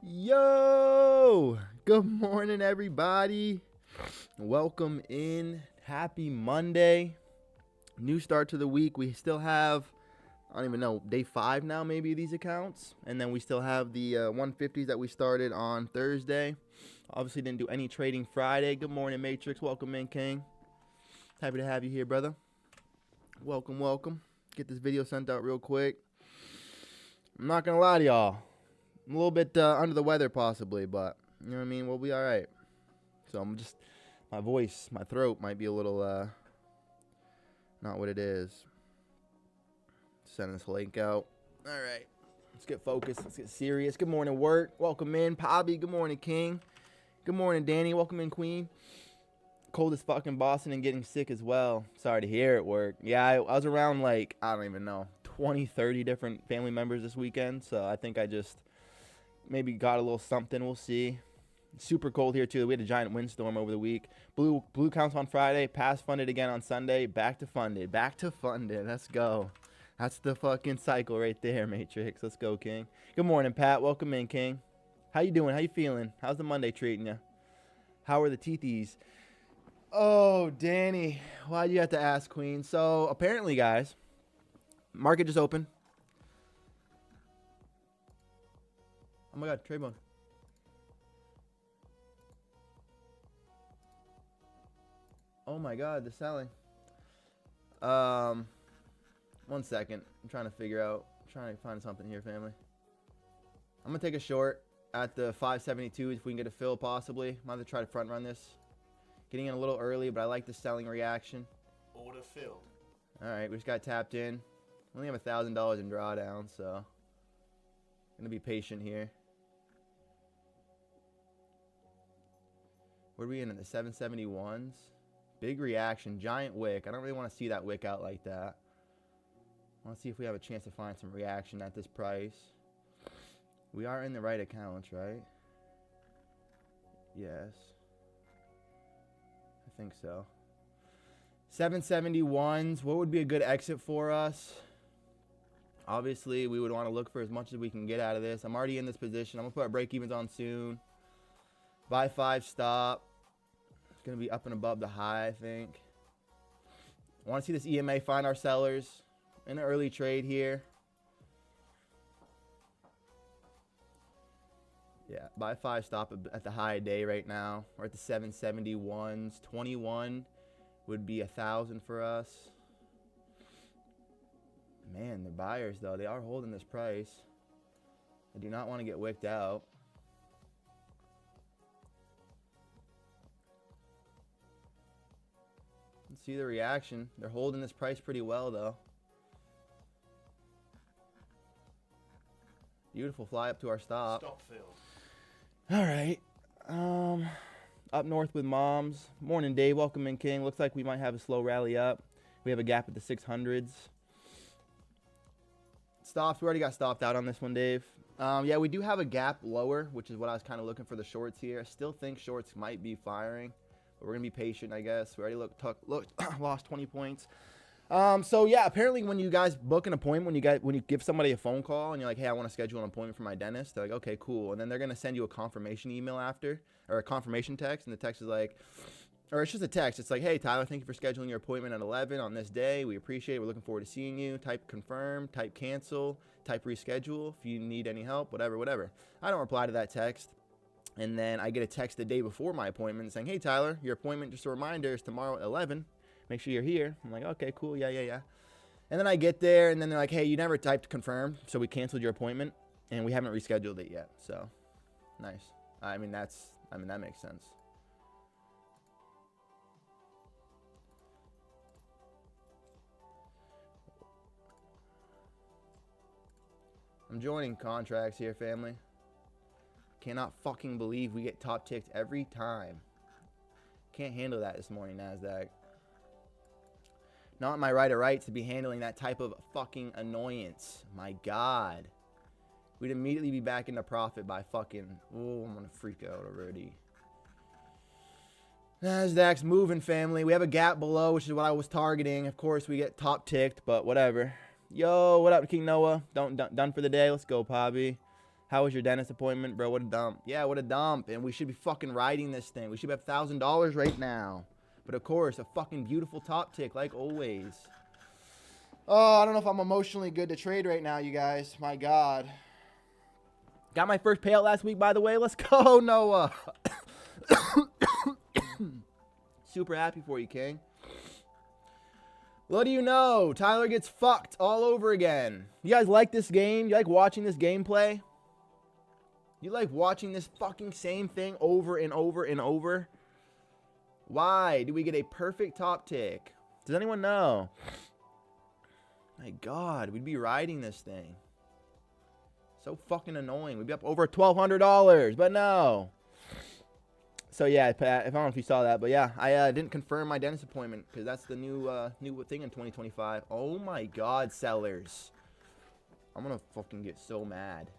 Yo, good morning, everybody. Welcome in. Happy Monday. New start to the week. We still have, I don't even know, day 5 now, maybe, of these accounts. And then we still have the 150s that we started on Thursday. Obviously, didn't do any trading Friday. Good morning, Matrix. Welcome in, King. Happy to have you here, brother. Welcome, welcome. Get this video sent out real quick. I'm not going to lie to y'all. I'm a little bit under the weather possibly, but you know what I mean? We'll be all right. So I'm just, my voice, my throat might be a little, not what it is. Send this link out. All right. Let's get focused. Let's get serious. Good morning, work. Welcome in, Pobby. Good morning, King. Good morning, Danny. Welcome in, Queen. Cold as fucking Boston and getting sick as well. Sorry to hear it, work. Yeah, I was around like, I don't even know, 20, 30 different family members this weekend. So I think I just maybe got a little something. We'll see. Super cold here too. We had a giant windstorm over the week. Blue counts on Friday. Pass funded again on Sunday. Back to funded. Back to funded. Let's go. That's the fucking cycle right there, Matrix. Let's go, King. Good morning, Pat. Welcome in, King. How you doing? How you feeling? How's the Monday treating you? How are the teethies? Oh, Danny. Why'd you have to ask, Queen? So apparently, guys, market just opened. Oh my God, Trayvon. Oh my God, they're selling. 1 second. I'm trying to find something here, family. I'm gonna take a short at the 572 if we can get a fill possibly. Might have to try to front run this. Getting in a little early, but I like the selling reaction. Order filled. All right, we just got tapped in. We only have $1,000 in drawdown, so gonna be patient here. What are we in the 771s? Big reaction, giant wick. I don't really want to see that wick out like that. I want to see if we have a chance to find some reaction at this price. We are in the right accounts, right? Yes. I think so. 771s. What would be a good exit for us? Obviously, we would want to look for as much as we can get out of this. I'm already in this position. I'm going to put our break evens on soon. Buy 5, stop. It's going to be up and above the high, I think. I want to see this EMA find our sellers in an early trade here. Yeah, buy 5, stop at the high day right now. We're at the 771s. 21 would be 1,000 for us. Man, the buyers, though, they are holding this price. I do not want to get wicked out. Let's see the reaction. They're holding this price pretty well, though. Beautiful fly up to our stop. Stop filled. All right. Up north with moms. Morning, Dave. Welcome in, King. Looks like we might have a slow rally up. We have a gap at the 600s. Stops. We already got stopped out on this one, Dave. Yeah, we do have a gap lower, which is what I was kind of looking for the shorts here. I still think shorts might be firing, but we're going to be patient, I guess. We already lost 20 points. So yeah, apparently when you guys book an appointment, when you give somebody a phone call and you're like, hey, I want to schedule an appointment for my dentist, they're like, okay, cool. And then they're going to send you a confirmation email after, or a confirmation text. And the text is like, or it's just a text. It's like, hey, Tyler, thank you for scheduling your appointment at 11 on this day. We appreciate it. We're looking forward to seeing you. Type confirm, type cancel, type reschedule. If you need any help, whatever. I don't reply to that text. And then I get a text the day before my appointment saying, hey, Tyler, your appointment, just a reminder, is tomorrow at 11. Make sure you're here. I'm like, okay, cool. Yeah. And then I get there, and then they're like, hey, you never typed confirm, so we canceled your appointment, and we haven't rescheduled it yet. So, nice. I mean, that makes sense. I'm joining contracts here, family. Cannot fucking believe we get top ticked every time. Can't handle that this morning, NASDAQ. Not in my right or right to be handling that type of fucking annoyance. My God. We'd immediately be back into profit by fucking... Oh, I'm gonna freak out already. NASDAQ's moving, family. We have a gap below, which is what I was targeting. Of course, we get top ticked, but whatever. Yo, what up, King Noah? Done for the day. Let's go, Pobby. How was your dentist appointment, bro? What a dump. Yeah, what a dump. And we should be fucking riding this thing. We should have $1,000 right now. But of course, a fucking beautiful top tick, like always. Oh, I don't know if I'm emotionally good to trade right now, you guys. My God. Got my first payout last week, by the way. Let's go, Noah. Super happy for you, King. What do you know? Tyler gets fucked all over again. You guys like this game? You like watching this gameplay? You like watching this fucking same thing over and over and over? Why do we get a perfect top tick? Does anyone know? My God, we'd be riding this thing. So fucking annoying. We'd be up over $1,200, but no. So yeah, Pat, I don't know if you saw that, but yeah, I didn't confirm my dentist appointment because that's the new thing in 2025. Oh my God, sellers. I'm gonna fucking get so mad.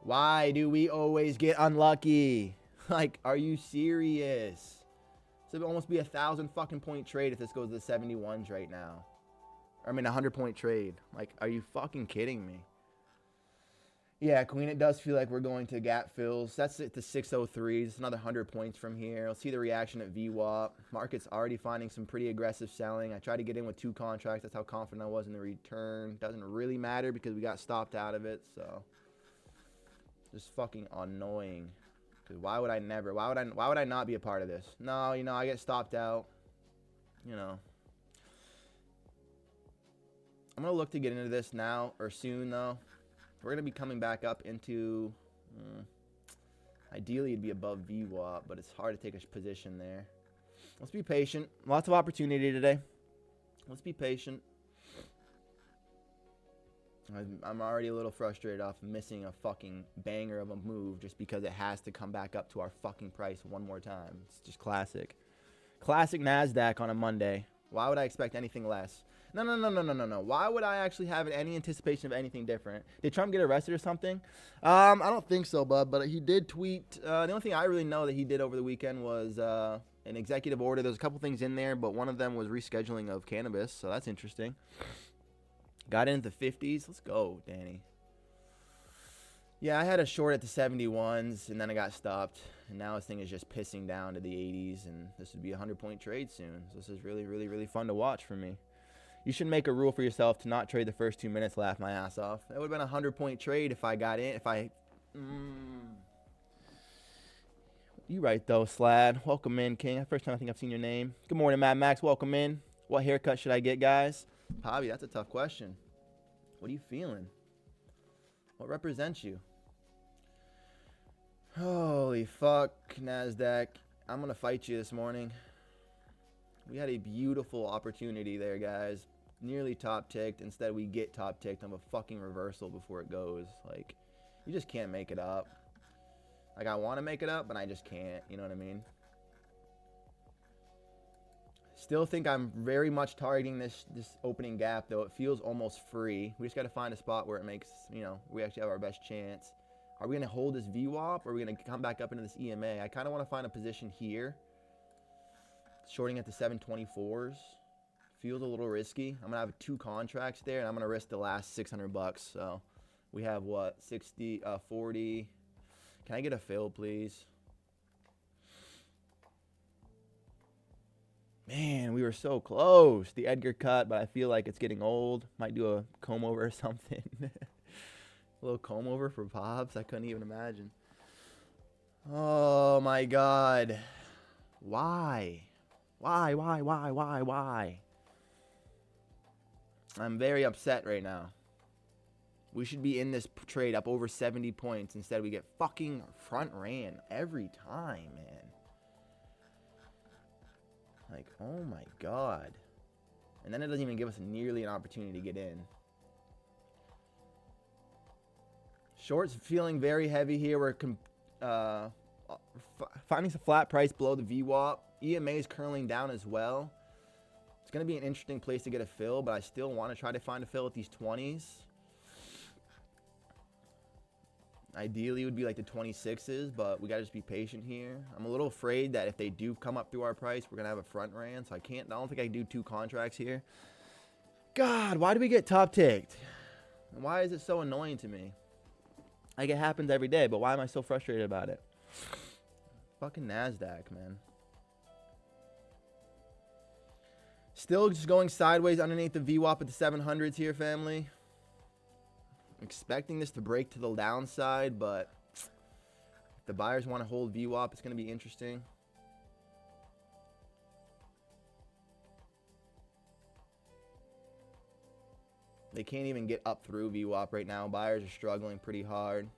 Why do we always get unlucky? Like, are you serious? This would almost be 1,000 fucking point trade if this goes to the 71s right now. I mean, 100 point trade. Like, are you fucking kidding me? Yeah, Queen, it does feel like we're going to gap fills. That's at the 603s. Another 100 points from here. Let's see the reaction at VWAP. Market's already finding some pretty aggressive selling. I tried to get in with 2 contracts. That's how confident I was in the return. Doesn't really matter because we got stopped out of it. So, just fucking annoying. Because why would I never? Why would I not be a part of this? No, you know, I get stopped out. You know. I'm going to look to get into this now or soon, though. We're going to be coming back up into, ideally it'd be above VWAP, but it's hard to take a position there. Let's be patient. Lots of opportunity today. Let's be patient. I'm already a little frustrated off missing a fucking banger of a move just because it has to come back up to our fucking price one more time. It's just classic. Classic NASDAQ on a Monday. Why would I expect anything less? No. Why would I actually have any anticipation of anything different? Did Trump get arrested or something? I don't think so, bud. But he did tweet. The only thing I really know that he did over the weekend was an executive order. There's a couple things in there, but one of them was rescheduling of cannabis. So that's interesting. Got into the 50s. Let's go, Danny. Yeah, I had a short at the 71s, and then I got stopped. And now this thing is just pissing down to the 80s, and this would be a 100-point trade soon. So this is really, really, really fun to watch for me. You should make a rule for yourself to not trade the first 2 minutes, laugh my ass off. That would have been a 100-point trade if I got in. You right, though, Slad. Welcome in, King. First time I think I've seen your name. Good morning, Mad Max. Welcome in. What haircut should I get, guys? Bobby, that's a tough question. What are you feeling? What represents you? Holy fuck, NASDAQ. I'm going to fight you this morning. We had a beautiful opportunity there, guys. Nearly top ticked. Instead, we get top ticked on a fucking reversal before it goes. Like, you just can't make it up. Like, I want to make it up, but I just can't. You know what I mean? Still think I'm very much targeting this opening gap, though. It feels almost free. We just got to find a spot where it makes, you know, we actually have our best chance. Are we going to hold this VWAP, or are we going to come back up into this EMA? I kind of want to find a position here. Shorting at the 724s. Feels a little risky. I'm going to have 2 contracts there, and I'm going to risk the last $600. So we have, what, 60, 40. Can I get a fill, please? Man, we were so close. The Edgar cut, but I feel like it's getting old. Might do a comb over or something. A little comb over for Pops. I couldn't even imagine. Oh, my God. Why? Why? I'm very upset right now. We should be in this trade up over 70 points. Instead, we get fucking front ran every time, man. Like, oh my God. And then it doesn't even give us nearly an opportunity to get in. Shorts feeling very heavy here. We're finding some flat price below the VWAP. EMA is curling down as well. It's going to be an interesting place to get a fill, but I still want to try to find a fill at these 20s. Ideally, it would be like the 26s, but we got to just be patient here. I'm a little afraid that if they do come up through our price, we're going to have a front ran, so I don't think I can do 2 contracts here. God, why do we get top ticked? And why is it so annoying to me? Like, it happens every day, but why am I so frustrated about it? Fucking NASDAQ, man. Still just going sideways underneath the VWAP at the 700s here, family. Expecting this to break to the downside, but if the buyers want to hold VWAP, it's going to be interesting. They can't even get up through VWAP right now. Buyers are struggling pretty hard.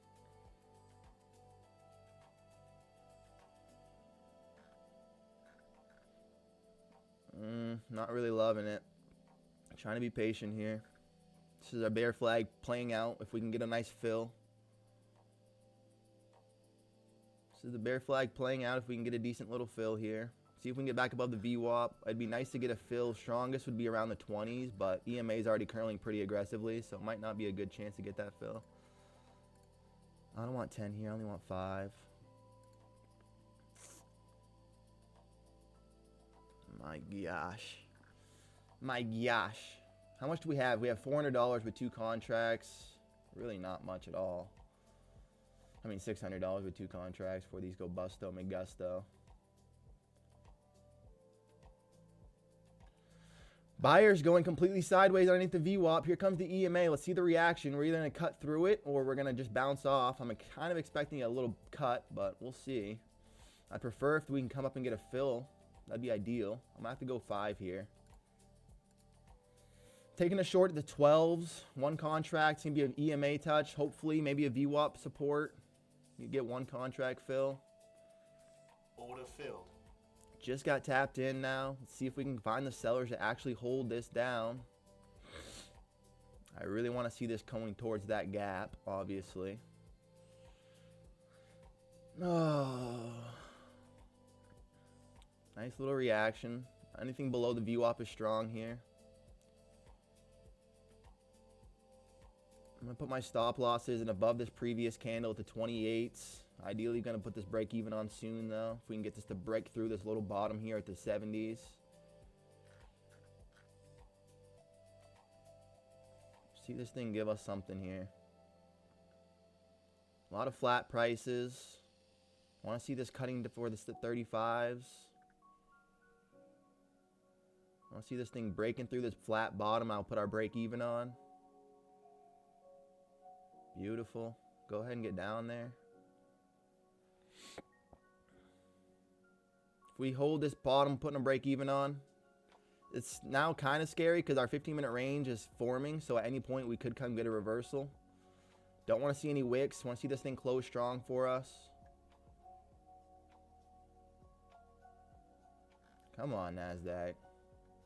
Not really loving it. Trying to be patient here. This is our bear flag playing out. If we can get a nice fill. This is the bear flag playing out if we can get a decent little fill here. See if we can get back above the VWAP. It'd be nice to get a fill. Strongest would be around the 20s, but EMA is already curling pretty aggressively, so it might not be a good chance to get that fill. I don't want 10 here. I only want 5. My gosh. My gosh. How much do we have? We have $400 with 2 contracts. Really not much at all. I mean, $600 with 2 contracts before these go busto, me gusto. Buyers going completely sideways underneath the VWAP. Here comes the EMA. Let's see the reaction. We're either going to cut through it or we're going to just bounce off. I'm kind of expecting a little cut, but we'll see. I'd prefer if we can come up and get a fill. That'd be ideal. I'm going to have to go 5 here. Taking a short at the 12s. 1 contract. It's going to be an EMA touch. Hopefully, maybe a VWAP support. You get 1 contract fill. Order filled. Just got tapped in now. Let's see if we can find the sellers to actually hold this down. I really want to see this going towards that gap, obviously. Oh. Nice little reaction. Anything below the VWAP is strong here. I'm going to put my stop losses in above this previous candle at the 28s. Ideally going to put this break even on soon, though. If we can get this to break through this little bottom here at the 70s. See this thing give us something here. A lot of flat prices. I want to see this cutting for this at 35s. I want to see this thing breaking through this flat bottom. I'll put our break even on. Beautiful. Go ahead and get down there. If we hold this bottom, putting a break even on, it's now kind of scary because our 15-minute range is forming. So at any point, we could come get a reversal. Don't want to see any wicks. Want to see this thing close strong for us. Come on, NASDAQ.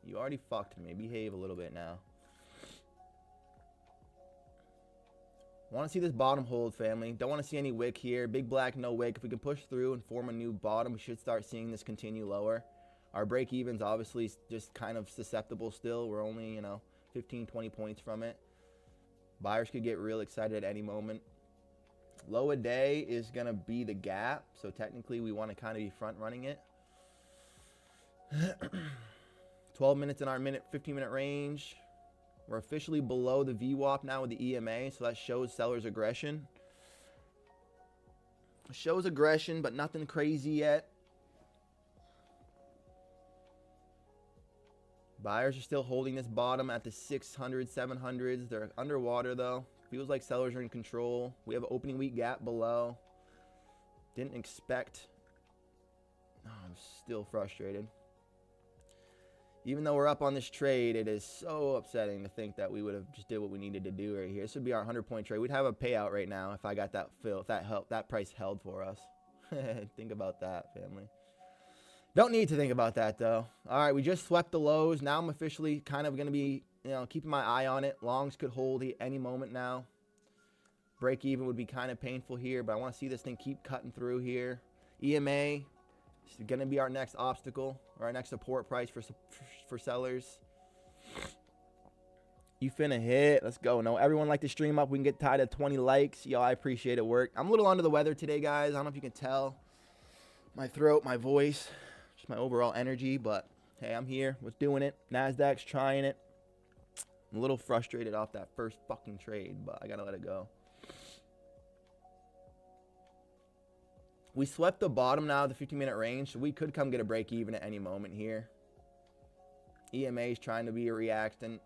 You already fucked me. Behave a little bit now. Want to see this bottom hold, family. Don't want to see any wick here. Big black, no wick. If we can push through and form a new bottom, we should start seeing this continue lower. Our break even's obviously just kind of susceptible still. We're only, 15, 20 points from it. Buyers could get real excited at any moment. Low a day is going to be the gap. So technically we want to kind of be front running it. 12 minutes in our 15-minute range. We're officially below the VWAP now with the EMA, so that shows sellers' aggression. Shows aggression, but nothing crazy yet. Buyers are still holding this bottom at the 600s, 700s. They're underwater, though. Feels like sellers are in control. We have an opening week gap below. Didn't expect. Oh, I'm still frustrated. Even though we're up on this trade, it is so upsetting to think that we would have just did what we needed to do right here. This would be our 100-point trade. We'd have a payout right now if I got that fill, if that price held for us. Think about that, family. Don't need to think about that, though. All right, we just swept the lows. Now I'm officially kind of going to be, keeping my eye on it. Longs could hold any moment now. Break even would be kind of painful here, but I want to see this thing keep cutting through here. EMA. It's going to be our next obstacle or our next support price for sellers. You finna hit. Let's go. No, everyone like to stream up. We can get tied at 20 likes. Yo, I appreciate it. Work. I'm a little under the weather today, guys. I don't know if you can tell. My throat, my voice, just my overall energy. But, hey, I'm here. We're doing it. NASDAQ's trying it. I'm a little frustrated off that first fucking trade, but I got to let it go. We swept the bottom now of the 15-minute range, so we could come get a break even at any moment here. EMA is trying to be a reactant.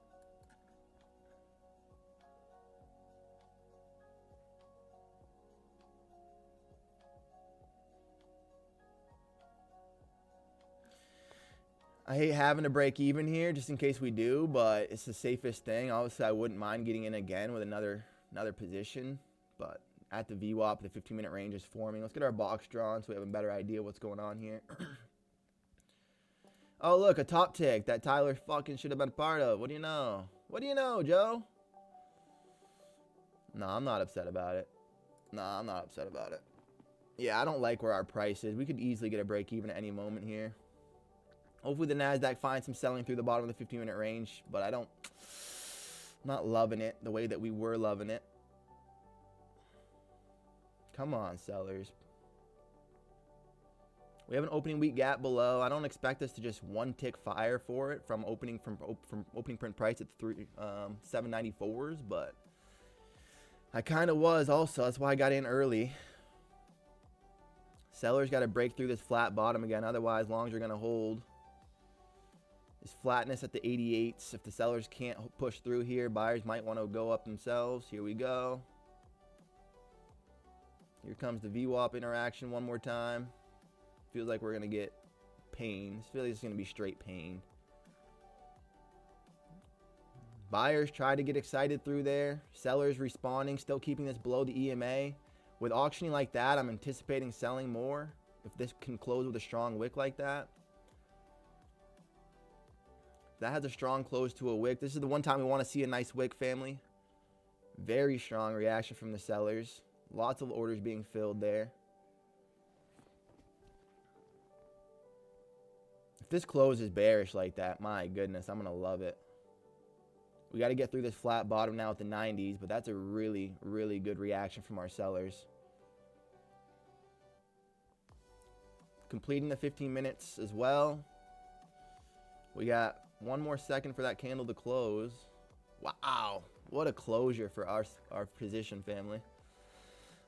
I hate having to break even here just in case we do, but it's the safest thing. Obviously, I wouldn't mind getting in again with another position, but at the VWAP, the 15-minute range is forming. Let's get our box drawn so we have a better idea what's going on here. Oh, look, a top tick that Tyler fucking should have been a part of. What do you know? What do you know, Joe? No, I'm not upset about it. No, I'm not upset about it. Yeah, I don't like where our price is. We could easily get a break even at any moment here. Hopefully the NASDAQ finds some selling through the bottom of the 15-minute range, but I'm not loving it the way that we were loving it. Come on, sellers. We have an opening week gap below. I don't expect us to just one tick fire for it from opening print price at 794s, but I kind of was also. That's why I got in early. Sellers got to break through this flat bottom again, otherwise longs are going to hold. This flatness at the 88s. If the sellers can't push through here, buyers might want to go up themselves. Here we go. Here comes the VWAP interaction one more time. Feels like we're going to get pain. I feel like it's going to be straight pain. Buyers try to get excited through there. Sellers responding, still keeping this below the EMA. With auctioning like that, I'm anticipating selling more. If this can close with a strong wick like that. That has a strong close to a wick. This is the one time we want to see a nice wick, family. Very strong reaction from the sellers. Lots of orders being filled there. If this closes bearish like that, my goodness, I'm going to love it. We got to get through this flat bottom now at the 90s, but that's a really, really good reaction from our sellers. Completing the 15 minutes as well. We got one more second for that candle to close. Wow, what a closure for our position, family.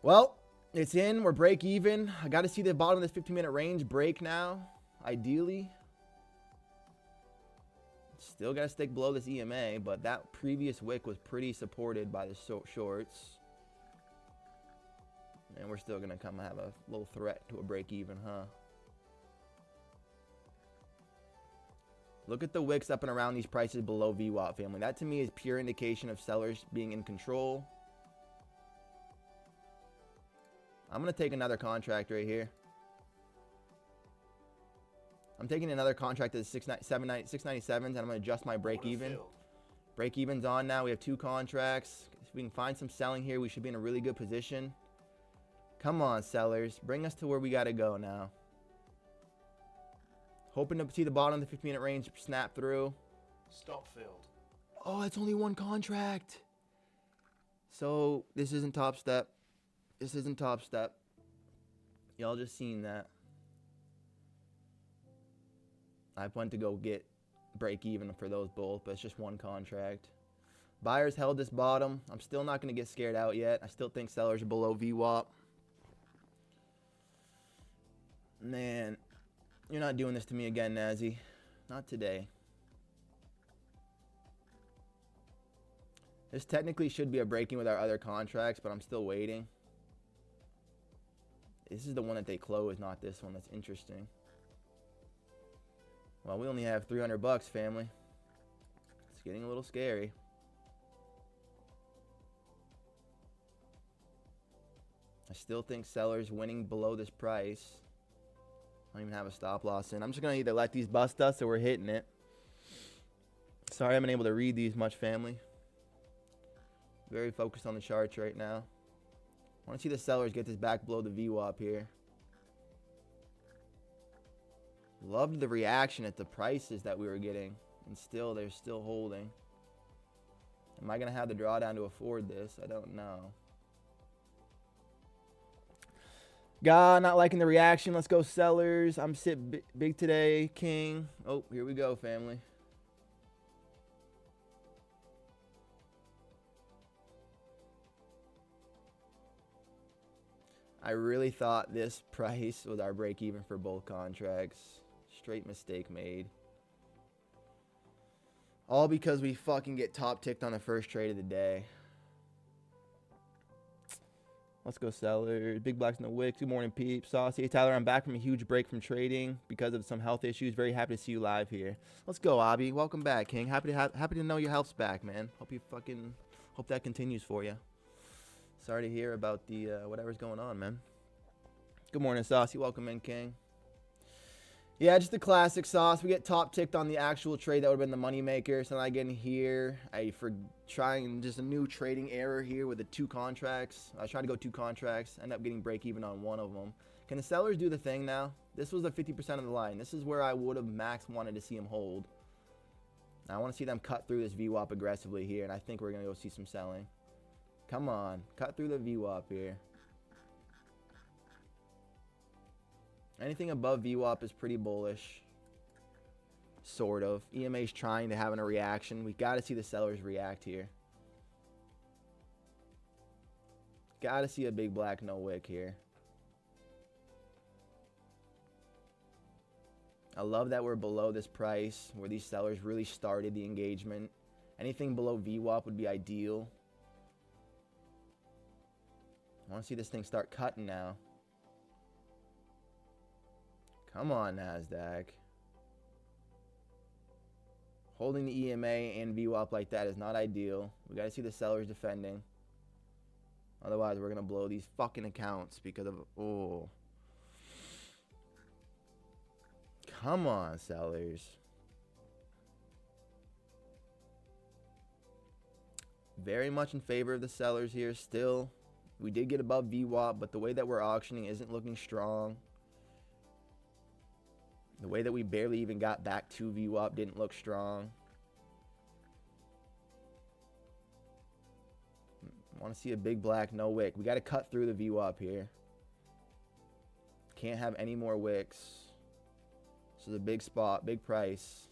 Well, it's in. We're break even. I got to see the bottom of this 15-minute range break now, ideally. Still got to stick below this EMA, but that previous wick was pretty supported by the shorts. And we're still going to come have a little threat to a break even, huh? Look at the wicks up and around these prices below VWAP, family. That to me is pure indication of sellers being in control. I'm going to take another contract right here. I'm taking another contract at 697s, and I'm going to adjust my break even. Break even's on now. We have two contracts. If we can find some selling here, we should be in a really good position. Come on, sellers. Bring us to where we got to go now. Hoping to see the bottom of the 15-minute range snap through. Stop filled. Oh, it's only one contract. So this isn't Top Step. This isn't Top Step. Y'all just seen that. I went to go get break even for those both, but it's just one contract. Buyers held this bottom. I'm still not going to get scared out yet. I still think sellers are below VWAP. Man, you're not doing this to me again, Nazi. Not today. This technically should be a break-in with our other contracts, but I'm still waiting. This is the one that they closed, not this one. That's interesting. Well, we only have 300 bucks, family. It's getting a little scary. I still think sellers winning below this price. I don't even have a stop loss in. I'm just going to either let these bust us or we're hitting it. Sorry I haven't been able to read these much, family. Very focused on the charts right now. I want to see the sellers get this back below the VWAP here. Loved the reaction at the prices that we were getting. And still, they're still holding. Am I going to have the drawdown to afford this? I don't know. God, not liking the reaction. Let's go, sellers. I'm sit big today, king. Oh, here we go, family. I really thought this price was our break even for both contracts. Straight mistake made. All because we fucking get top ticked on the first trade of the day. Let's go sellers. Big Blacks no wicks. Good morning, peeps. Saucy. Hey, Tyler, I'm back from a huge break from trading because of some health issues. Very happy to see you live here. Let's go, Abby. Welcome back, King. Happy to know your health's back, man. Hope that continues for you. Sorry to hear about the whatever's going on, man. Good morning, Saucy. Welcome in, King. Yeah, just the classic sauce. We get top ticked on the actual trade that would have been the moneymaker. So then I get in here. For trying just a new trading error here with the 2 contracts. I tried to go 2 contracts. End up getting break even on one of them. Can the sellers do the thing now? This was a 50% of the line. This is where I would have max wanted to see them hold. Now I want to see them cut through this VWAP aggressively here. And I think we're going to go see some selling. Come on. Cut through the VWAP here. Anything above VWAP is pretty bullish. Sort of. EMA's trying to have a reaction. We got to see the sellers react here. Got to see a big black no wick here. I love that we're below this price where these sellers really started the engagement. Anything below VWAP would be ideal. I want to see this thing start cutting now. Come on, NASDAQ. Holding the EMA and VWAP like that is not ideal. We got to see the sellers defending. Otherwise, we're going to blow these fucking accounts because of... Oh. Come on, sellers. Very much in favor of the sellers here still. We did get above VWAP, but the way that we're auctioning isn't looking strong. The way that we barely even got back to VWAP didn't look strong. Want to see a big black no wick. We got to cut through the VWAP here. Can't have any more wicks. This is a big spot, big price.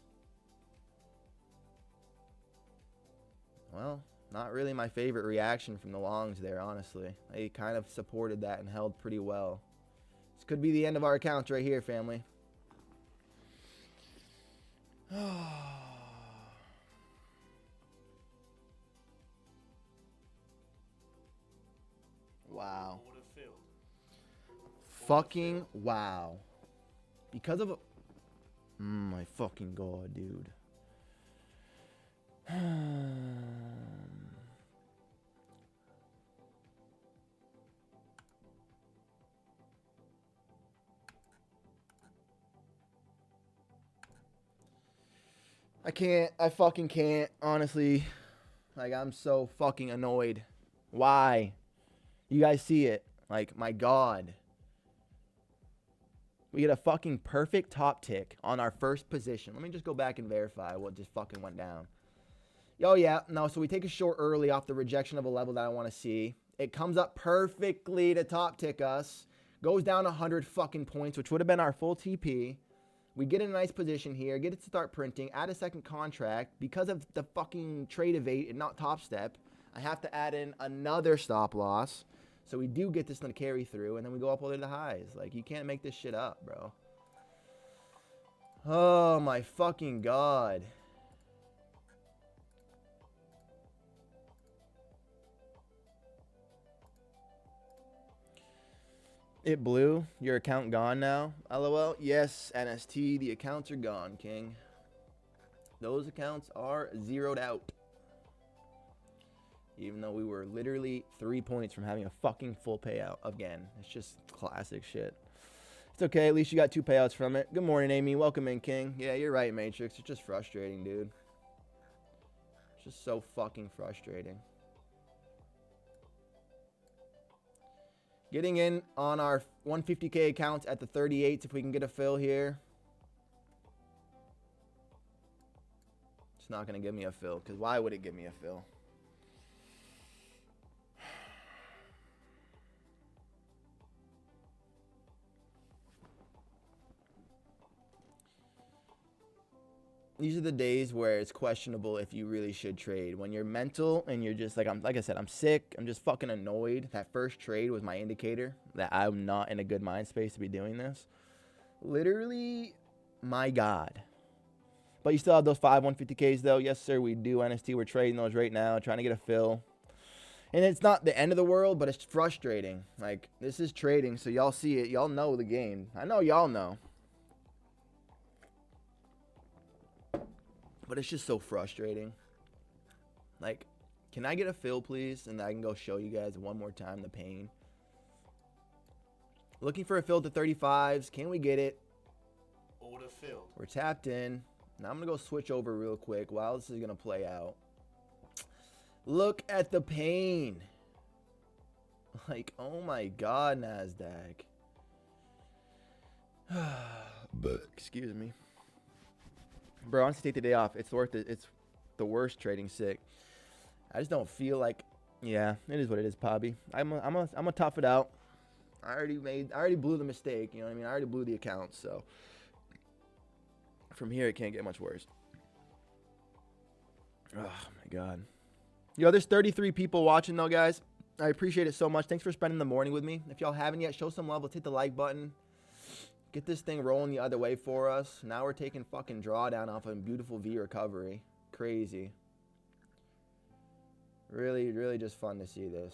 Well, not really my favorite reaction from the longs there, honestly. They kind of supported that and held pretty well. This could be the end of our accounts right here, family. Wow. Fucking wow. Because of a... my fucking god, dude. I fucking can't, honestly. Like, I'm so fucking annoyed. Why? You guys see it. Like, my god. We get a fucking perfect top tick on our first position. Let me just go back and verify what just fucking went down. Oh, yeah. No, so we take a short early off the rejection of a level that I want to see. It comes up perfectly to top tick us. Goes down 100 fucking points, which would have been our full TP. We get in a nice position here, get it to start printing, add a second contract. Because of the fucking trade evade and not top step, I have to add in another stop loss. So we do get this to carry through, and then we go up all the way to the highs. Like, you can't make this shit up, bro. Oh, my fucking god. It blew. Your account gone now? LOL. Yes, NST. The accounts are gone, King. Those accounts are zeroed out. Even though we were literally 3 points from having a fucking full payout. Again, it's just classic shit. It's okay. At least you got 2 payouts from it. Good morning, Amy. Welcome in, King. Yeah, you're right, Matrix. It's just frustrating, dude. It's just so fucking frustrating. Getting in on our 150K accounts at the 38s if we can get a fill here. It's not going to give me a fill, because why would it give me a fill? these are the days where it's questionable if you really should trade. When you're mental and you're just like I said, I'm sick. I'm just fucking annoyed. That first trade was my indicator that I'm not in a good mind space to be doing this. Literally, my God. But you still have those 5 150Ks though. Yes, sir, we do. NST, we're trading those right now, trying to get a fill. And it's not the end of the world, but it's frustrating. Like, this is trading, so y'all see it. Y'all know the game. I know y'all know. But it's just so frustrating. Like, can I get a fill, please? And I can go show you guys one more time the pain. Looking for a fill to 35s. Can we get it? Order filled. We're tapped in. Now I'm going to go switch over real quick while this is going to play out. Look at the pain. Like, oh my God, NASDAQ. But excuse me. Bro, honestly, take the day off. It's worth it. It's the worst trading sick. I just don't feel like, yeah, it is what it is, Pobby. I'm gonna tough it out. I already blew the mistake. You know what I mean? I already blew the account, so from here it can't get much worse. Oh my God. Yo, there's 33 people watching though, guys. I appreciate it so much. Thanks for spending the morning with me. If y'all haven't yet, show some love. Let's hit the like button. Get this thing rolling the other way for us. Now we're taking fucking drawdown off a beautiful V recovery. Crazy. Really, really just fun to see this.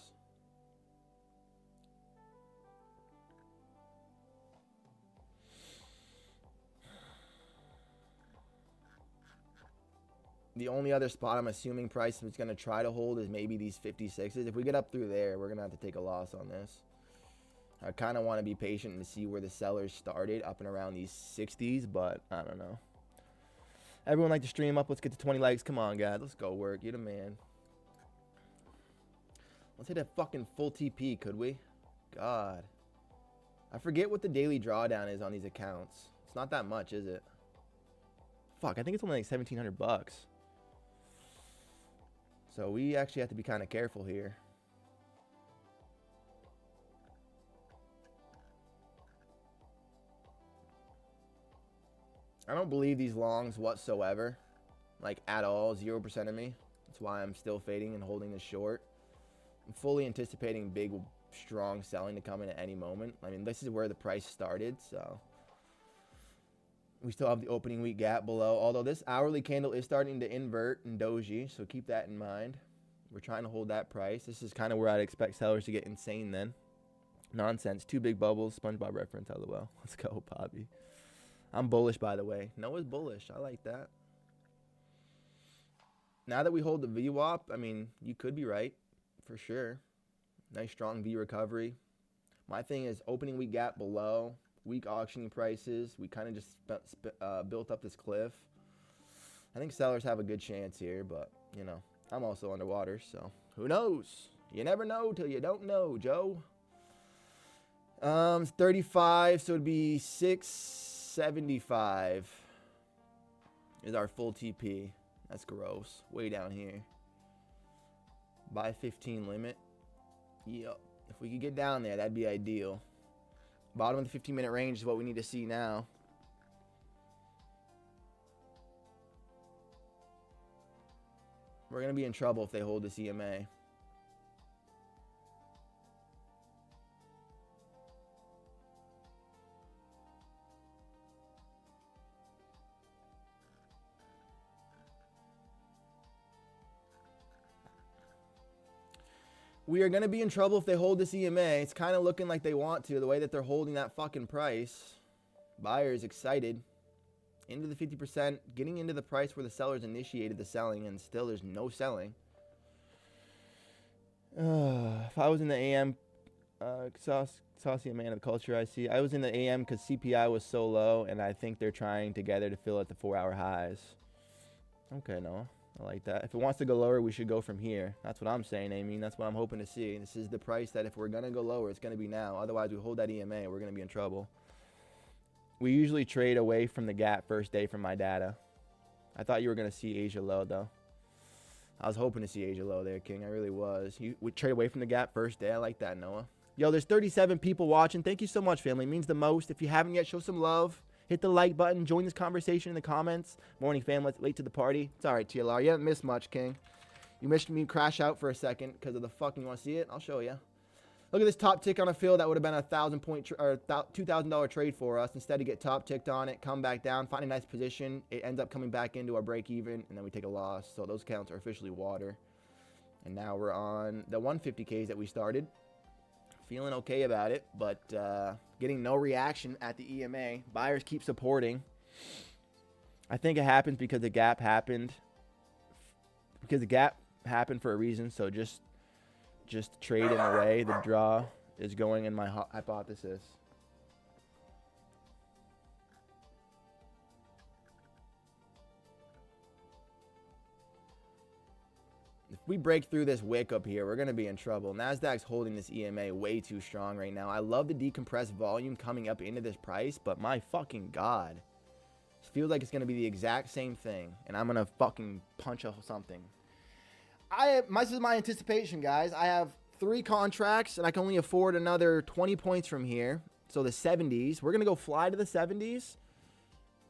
The only other spot I'm assuming price is going to try to hold is maybe these 56s. If we get up through there, we're going to have to take a loss on this. I kind of want to be patient and see where the sellers started up and around these 60s, but I don't know. Everyone like to stream up. Let's get to 20 likes. Come on, guys. Let's go work. You're the man. Let's hit a fucking full TP, could we? God. I forget what the daily drawdown is on these accounts. It's not that much, is it? Fuck, I think it's only like 1,700 bucks. So we actually have to be kind of careful here. I don't believe these longs whatsoever. Like, at all. 0% of me. That's why I'm still fading and holding this short. I'm fully anticipating big, strong selling to come in at any moment. I mean, this is where the price started, so. We still have the opening week gap below. Although this hourly candle is starting to invert in doji, so keep that in mind. We're trying to hold that price. This is kind of where I'd expect sellers to get insane then. Nonsense. 2 big bubbles. SpongeBob reference, LOL. Let's go, Poppy. I'm bullish, by the way. Noah's bullish. I like that. Now that we hold the VWAP, I mean, you could be right. For sure. Nice, strong V recovery. My thing is opening week gap below. Weak auctioning prices. We kind of just built up this cliff. I think sellers have a good chance here, but, you know, I'm also underwater, so who knows? You never know till you don't know, Joe. 35, so it'd be 675 is our full TP. That's gross. Way down here. Buy 15 limit. Yep. If we could get down there, that'd be ideal. Bottom of the 15-minute range is what we need to see now. We're going to be in trouble if they hold this EMA. We are going to be in trouble if they hold this EMA. It's kind of looking like they want to, the way that they're holding that fucking price. Buyers excited. Into the 50%, getting into the price where the sellers initiated the selling, and still there's no selling. If I was in the AM, saucy man of the culture I see. I was in the AM because CPI was so low, and I think they're trying together to fill at the 4-hour highs. Okay, Noah. I like that. If it wants to go lower, we should go from here. That's what I'm saying, Amy. That's what I'm hoping to see. This is the price that if we're going to go lower, it's going to be now. Otherwise, we hold that EMA, we're going to be in trouble. We usually trade away from the gap first day from my data. I thought you were going to see Asia low, though. I was hoping to see Asia low there, King. I really was. You would trade away from the gap first day. I like that, Noah. Yo, there's 37 people watching. Thank you so much, family. It means the most. If you haven't yet, show some love. Hit the like button. Join this conversation in the comments. Morning fam, let's late to the party. It's all right, TLR. You haven't missed much, King. You missed me crash out for a second because of the fucking. You want to see it? I'll show you. Look at this top tick on a fill that would have been a $2,000 trade for us. Instead, to get top ticked on it, come back down, find a nice position. It ends up coming back into our break even, and then we take a loss. So those counts are officially water. And now we're on the 150k's that we started. Feeling okay about it, but getting no reaction at the EMA. Buyers keep supporting. I think it happens because the gap happened. Because the gap happened for a reason, so just trade in a way. The draw is going in my hypothesis. If we break through this wick up here, we're going to be in trouble. NASDAQ's holding this EMA way too strong right now. I love the decompressed volume coming up into this price, but my fucking God. It feels like it's going to be the exact same thing, and I'm going to fucking punch something. This is my anticipation, guys. I have 3 contracts, and I can only afford another 20 points from here. So the 70s. We're going to go fly to the 70s,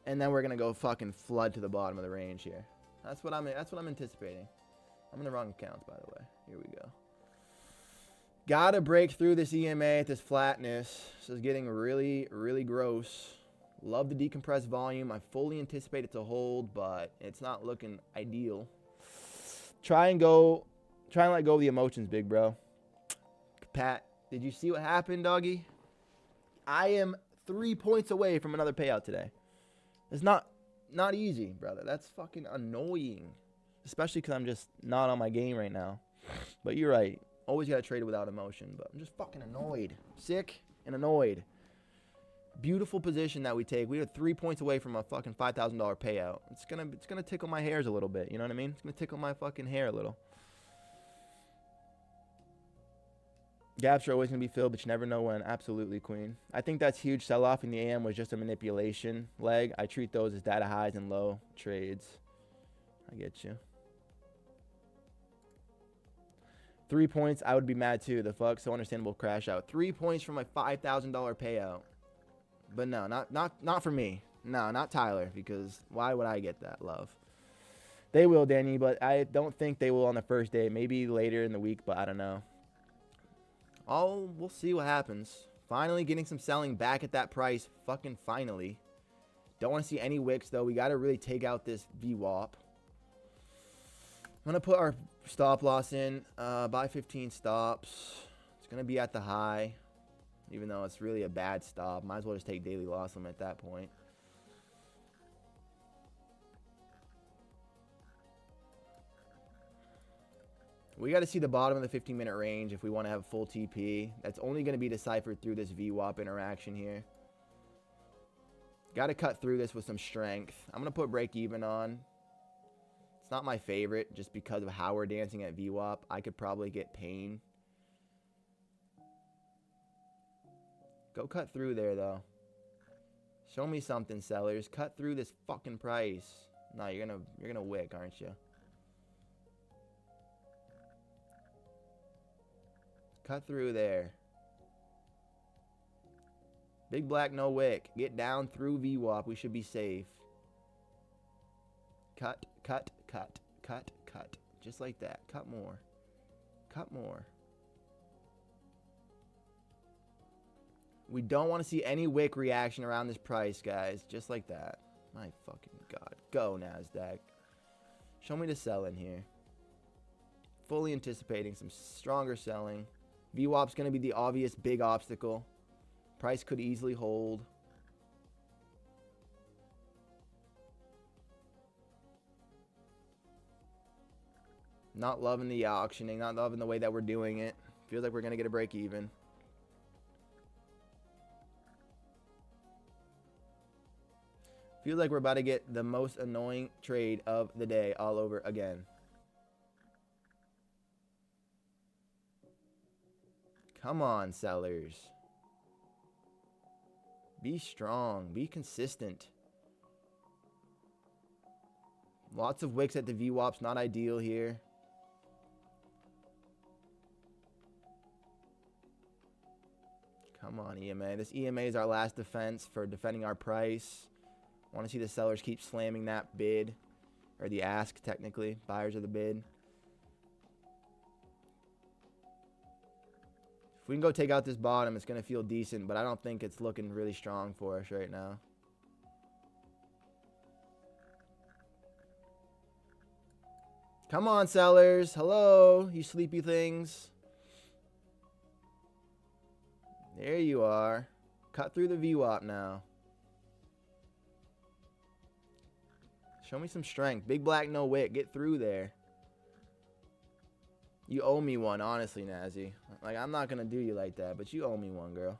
and then we're going to go fucking flood to the bottom of the range here. That's what I'm anticipating. I'm in the wrong accounts, by the way. Here we go. Gotta break through this EMA at this flatness. This is getting really, really gross. Love the decompressed volume. I fully anticipate it to hold, but it's not looking ideal. Try and let go of the emotions, big bro. Pat, did you see what happened, doggy? I am 3 points away from another payout today. It's not easy, brother. That's fucking annoying. Especially because I'm just not on my game right now. But you're right. Always got to trade it without emotion. But I'm just fucking annoyed. Sick and annoyed. Beautiful position that we take. We are 3 points away from a fucking $5,000 payout. It's gonna tickle my hairs a little bit. You know what I mean? It's gonna tickle my fucking hair a little. Gaps are always gonna be filled, but you never know when. Absolutely, Queen. I think that's huge. Sell-off in the AM was just a manipulation leg. I treat those as data highs and low trades. I get you. 3 points, I would be mad too. The fuck, so understandable crash out. 3 points from my $5,000 payout. But no, not for me. No, not Tyler, because why would I get that love? They will, Danny, but I don't think they will on the first day. Maybe later in the week, but I don't know. We'll see what happens. Finally getting some selling back at that price. Fucking finally. Don't want to see any wicks, though. We got to really take out this VWAP. I'm going to put our stop loss in. Buy 15 stops. It's going to be at the high. Even though it's really a bad stop. Might as well just take daily loss limit at that point. We got to see the bottom of the 15-minute range if we want to have full TP. That's only going to be deciphered through this VWAP interaction here. Got to cut through this with some strength. I'm going to put break even on. It's not my favorite just because of how we're dancing at VWAP. I could probably get pain. Go cut through there, though. Show me something, sellers. Cut through this fucking price. No, you're gonna wick, aren't you? Cut through there. Big black, no wick. Get down through VWAP. We should be safe. Cut, cut, cut, cut, cut. Just like that. Cut more. Cut more. We don't want to see any wick reaction around this price, guys. Just like that. My fucking God. Go, NASDAQ. Show me the sell in here. Fully anticipating some stronger selling. VWAP's going to be the obvious big obstacle. Price could easily hold. Not loving the auctioning. Not loving the way that we're doing it. Feels like we're going to get a break even. Feels like we're about to get the most annoying trade of the day all over again. Come on, sellers. Be strong. Be consistent. Lots of wicks at the VWAP's not ideal here. Come on, EMA. This EMA is our last defense for defending our price. I want to see the sellers keep slamming that bid, or the ask, technically. Buyers are the bid. If we can go take out this bottom, it's going to feel decent, but I don't think it's looking really strong for us right now. Come on, sellers. Hello, you sleepy things. There you are. Cut through the VWAP now. Show me some strength. Big black, no wick. Get through there. You owe me one, honestly, Nazi. Like, I'm not going to do you like that, but you owe me one, girl.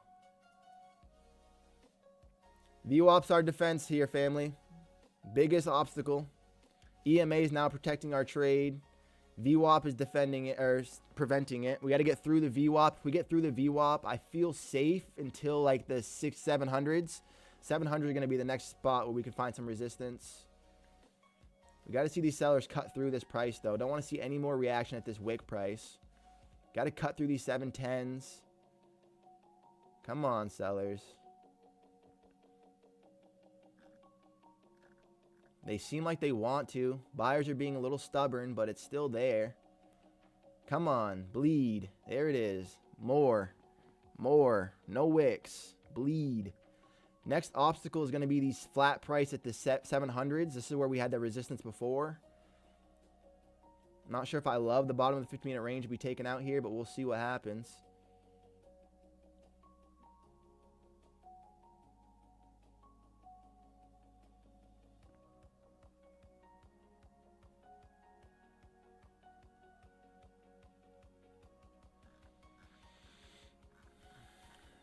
VWAP's our defense here, family. Biggest obstacle. EMA is now protecting our trade. VWAP is defending it, or preventing it. We got to get through the VWAP. If we get through the VWAP, I feel safe until like the 700s. 700 is going to be the next spot where we can find some resistance. We got to see these sellers cut through this price, though. Don't want to see any more reaction at this wick price. Got to cut through these 710s. Come on, sellers. They seem like they want to. Buyers are being a little stubborn, but it's still there. Come on, bleed. There it is. More. More. No wicks. Bleed. Next obstacle is going to be these flat price at the 700s. This is where we had the resistance before. Not sure if I love the bottom of the 15-minute range to be taken out here, but we'll see what happens.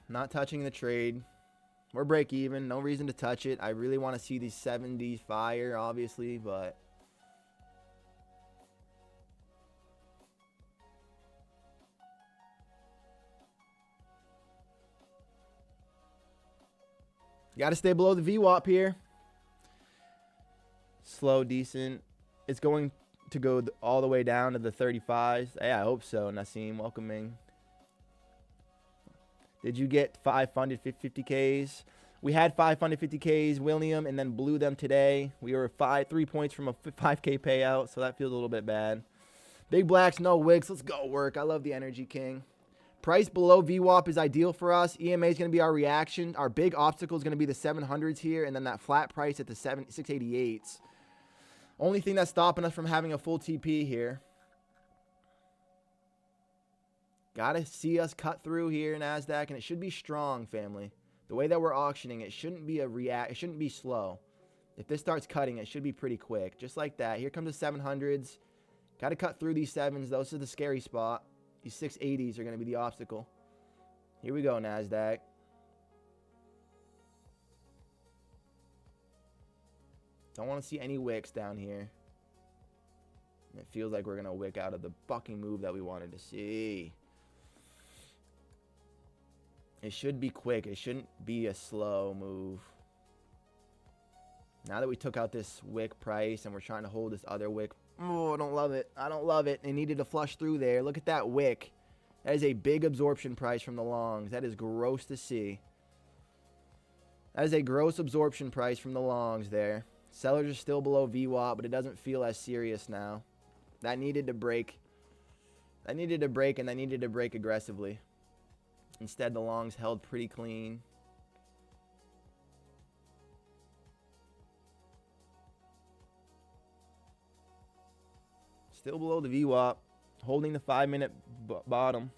Not touching the trade. We're break even. No reason to touch it. I really want to see these 70s fire, obviously, but you got to stay below the VWAP here. Slow, decent. It's going to go all the way down to the 35s. Yeah, I hope so, Nassim. Welcoming. Did you get 5 funded 50k's? We had 5 funded 50k's, William, and then blew them today. We were 3 points from a 5k payout, so that feels a little bit bad. Big blacks, no wigs. Let's go work. I love the energy, King. Price below VWAP is ideal for us. EMA is going to be our reaction. Our big obstacle is going to be the 700s here, and then that flat price at the 688s. Only thing that's stopping us from having a full TP here. Got to see us cut through here in NASDAQ, and it should be strong, family. The way that we're auctioning, it shouldn't be it shouldn't be slow. If this starts cutting, it should be pretty quick. Just like that. Here comes the 700s. Got to cut through these 7s. Those are the scary spot. These 680s are going to be the obstacle. Here we go, NASDAQ. Don't want to see any wicks down here. It feels like we're going to wick out of the fucking move that we wanted to see. It should be quick. It shouldn't be a slow move. Now that we took out this wick price and we're trying to hold this other wick. Oh, I don't love it. I don't love it. It needed to flush through there. Look at that wick. That is a big absorption price from the longs. That is gross to see. That is a gross absorption price from the longs there. Sellers are still below VWAP, but it doesn't feel as serious now. That needed to break. That needed to break, and that needed to break aggressively. Instead, the longs held pretty clean. Still below the VWAP. Holding the 5-minute bottom.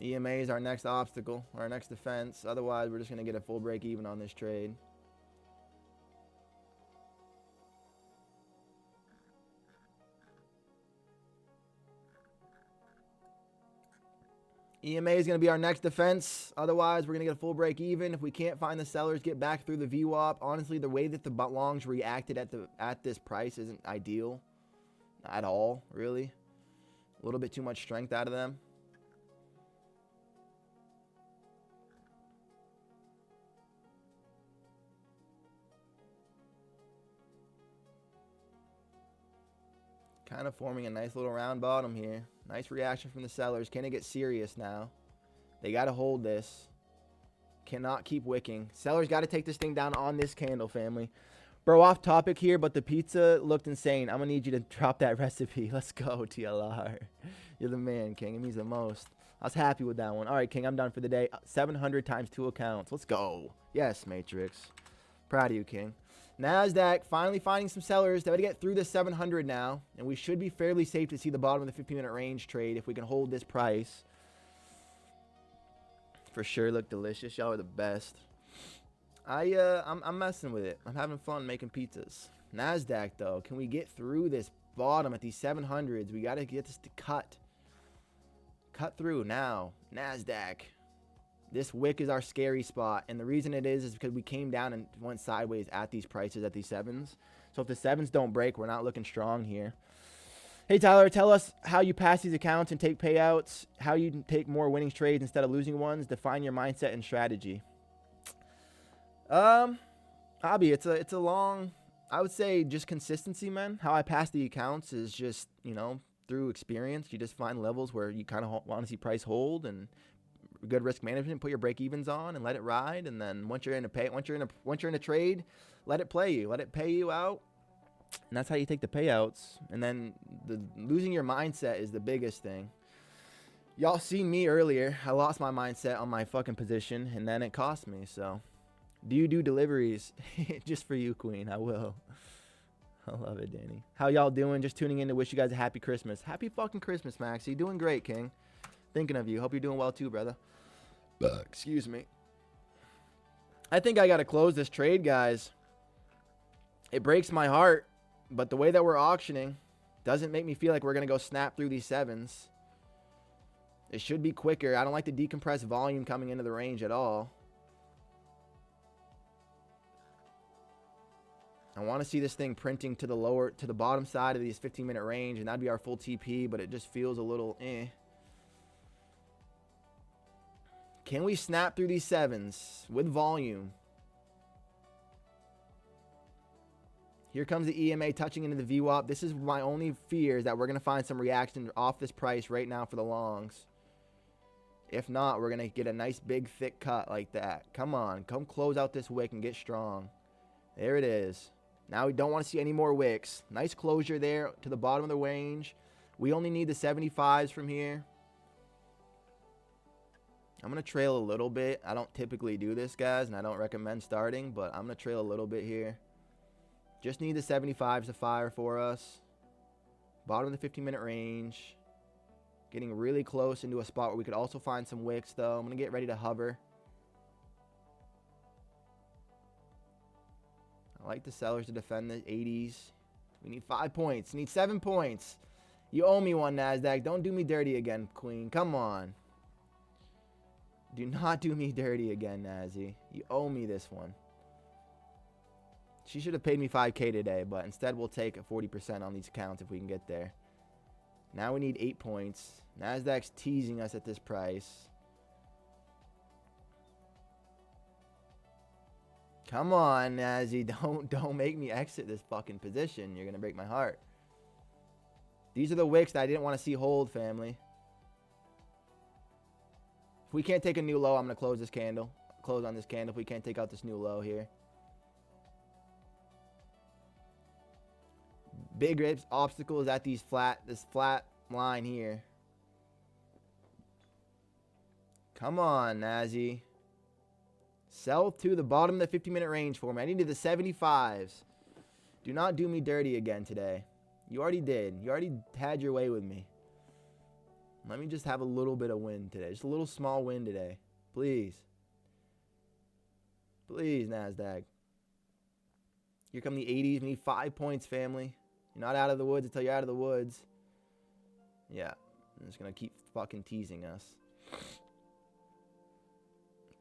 EMA is our next obstacle, our next defense. Otherwise, we're just going to get a full break even on this trade. EMA is going to be our next defense. Otherwise, we're going to get a full break even. If we can't find the sellers, get back through the VWAP. Honestly, the way that the longs reacted at this price isn't ideal at all, really. A little bit too much strength out of them. Kind of forming a nice little round bottom here. Nice reaction from the sellers. Can it get serious now? They got to hold this. Cannot keep wicking. Sellers got to take this thing down on this candle, family. Bro, off topic here, but the pizza looked insane. I'm going to need you to drop that recipe. Let's go, TLR. You're the man, King. It means the most. I was happy with that one. All right, King, I'm done for the day. 700 times 2 accounts. Let's go. Yes, Matrix. Proud of you, King. NASDAQ finally finding some sellers. They got to get through the 700 now, and we should be fairly safe to see the bottom of the 15-minute range trade if we can hold this price. For sure, look delicious. Y'all are the best. I'm messing with it. I'm having fun making pizzas. NASDAQ, though, can we get through this bottom at these 700s? We got to get this to cut. Cut through now. NASDAQ. This wick is our scary spot. And the reason it is because we came down and went sideways at these prices, at these 7s. So if the 7s don't break, we're not looking strong here. Hey, Tyler, tell us how you pass these accounts and take payouts, how you take more winning trades instead of losing ones. Define your mindset and strategy. Hobby, it's a long, I would say just consistency, man. How I pass the accounts is just, you know, through experience. You just find levels where you kind of want to see price hold and good risk management, put your break evens on and let it ride. And then once you're in a trade, let it play you, let it pay you out. And that's how you take the payouts. And then losing your mindset is the biggest thing. Y'all seen me earlier. I lost my mindset on my fucking position, and then it cost me. So, do you do deliveries? Just for you, Queen. I will. I love it, Danny. How y'all doing? Just tuning in to wish you guys a happy Christmas. Happy fucking Christmas, Max. You doing great, King. Thinking of you. Hope you're doing well too, brother. Excuse me. I think I got to close this trade, guys. It breaks my heart. But the way that we're auctioning doesn't make me feel like we're going to go snap through these 7s. It should be quicker. I don't like the decompressed volume coming into the range at all. I want to see this thing printing to the bottom side of these 15-minute range, and that'd be our full TP, but it just feels a little eh. Can we snap through these 7s with volume? Here comes the EMA touching into the VWAP. This is my only fear, is that we're going to find some reaction off this price right now for the longs. If not, we're going to get a nice big thick cut like that. Come on. Come close out this wick and get strong. There it is. Now we don't want to see any more wicks. Nice closure there to the bottom of the range. We only need the 75s from here. I'm going to trail a little bit. I don't typically do this, guys, and I don't recommend starting, but I'm going to trail a little bit here. Just need the 75s to fire for us. Bottom of the 15-minute range. Getting really close into a spot where we could also find some wicks, though. I'm going to get ready to hover. I like the sellers to defend the 80s. We need 5 points. Need 7 points. You owe me one, NASDAQ. Don't do me dirty again, Queen. Come on. Do not do me dirty again, Nazi. You owe me this one. She should have paid me 5K today, but instead we'll take a 40% on these accounts if we can get there. Now we need 8 points. NASDAQ's teasing us at this price. Come on, Nazi. Don't make me exit this fucking position. You're going to break my heart. These are the wicks that I didn't want to see hold, family. If we can't take a new low, I'm going to close this candle. Close on this candle if we can't take out this new low here. Big rips obstacle is at this flat line here. Come on, Nazi. Sell to the bottom of the 50-minute range for me. I needed the 75s. Do not do me dirty again today. You already did. You already had your way with me. Let me just have a little bit of win today. Just a little small win today. Please. Please, NASDAQ. Here come the 80s. We need 5 points, family. You're not out of the woods until you're out of the woods. Yeah. I'm just going to keep fucking teasing us.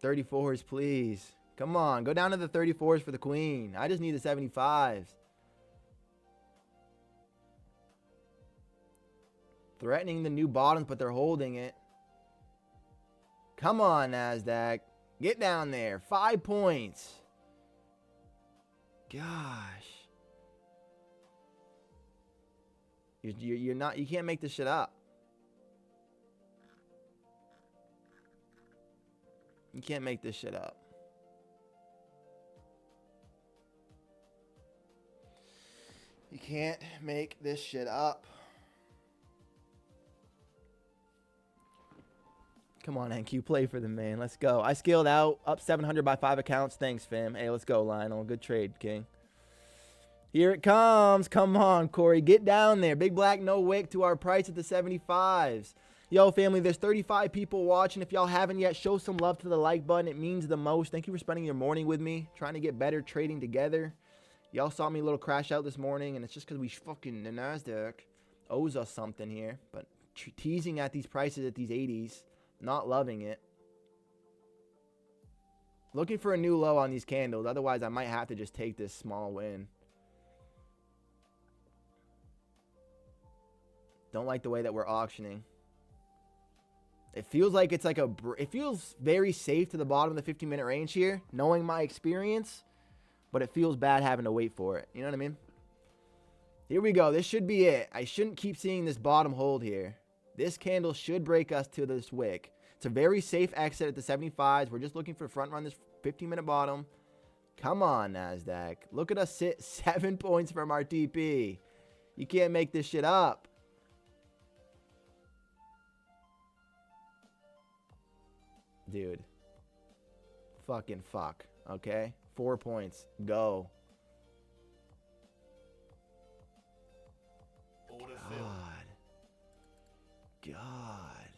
34s, please. Come on. Go down to the 34s for the queen. I just need the 75s. Threatening the new bottoms, but they're holding it. Come on, NASDAQ. Get down there. 5 points. Gosh. You're not. You can't make this shit up. You can't make this shit up. You can't make this shit up. Come on, NQ, play for the man. Let's go. I scaled out, up 700 by 5 accounts. Thanks, fam. Hey, let's go, Lionel. Good trade, King. Here it comes. Come on, Corey. Get down there. Big Black, no wick to our price at the 75s. Yo, family, there's 35 people watching. If y'all haven't yet, show some love to the like button. It means the most. Thank you for spending your morning with me, trying to get better trading together. Y'all saw me a little crash out this morning, and it's just because we fucking, the NASDAQ owes us something here. But teasing at these prices at these 80s, not loving it. Looking for a new low on these candles. Otherwise, I might have to just take this small win. Don't like the way that we're auctioning. It feels like it's like it feels very safe to the bottom of the 15-minute range here, knowing my experience, but it feels bad having to wait for it. You know what I mean? Here we go. This should be it. I shouldn't keep seeing this bottom hold here. This candle should break us to this wick. It's a very safe exit at the 75s. We're just looking for front run this 15-minute bottom. Come on, NASDAQ. Look at us sit 7 points from our TP. You can't make this shit up. Dude. Fucking fuck. Okay? 4 points. Go. Order God. filled. God.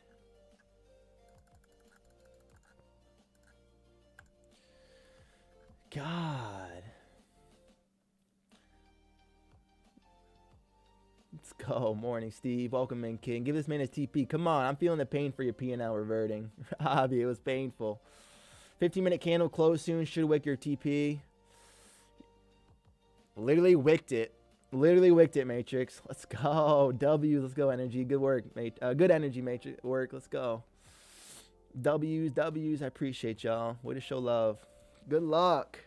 God. Let's go. Morning, Steve. Welcome in, King. Give this man his TP. Come on. I'm feeling the pain for your P&L reverting. Robbie, it was painful. 15-minute candle close soon. Should wick your TP. Literally wicked it. Literally wicked it, Matrix. Let's go. W's. Let's go, Energy. Good work, mate. Good Energy, Matrix. Work. Let's go. W's. I appreciate y'all. Way to show love. Good luck.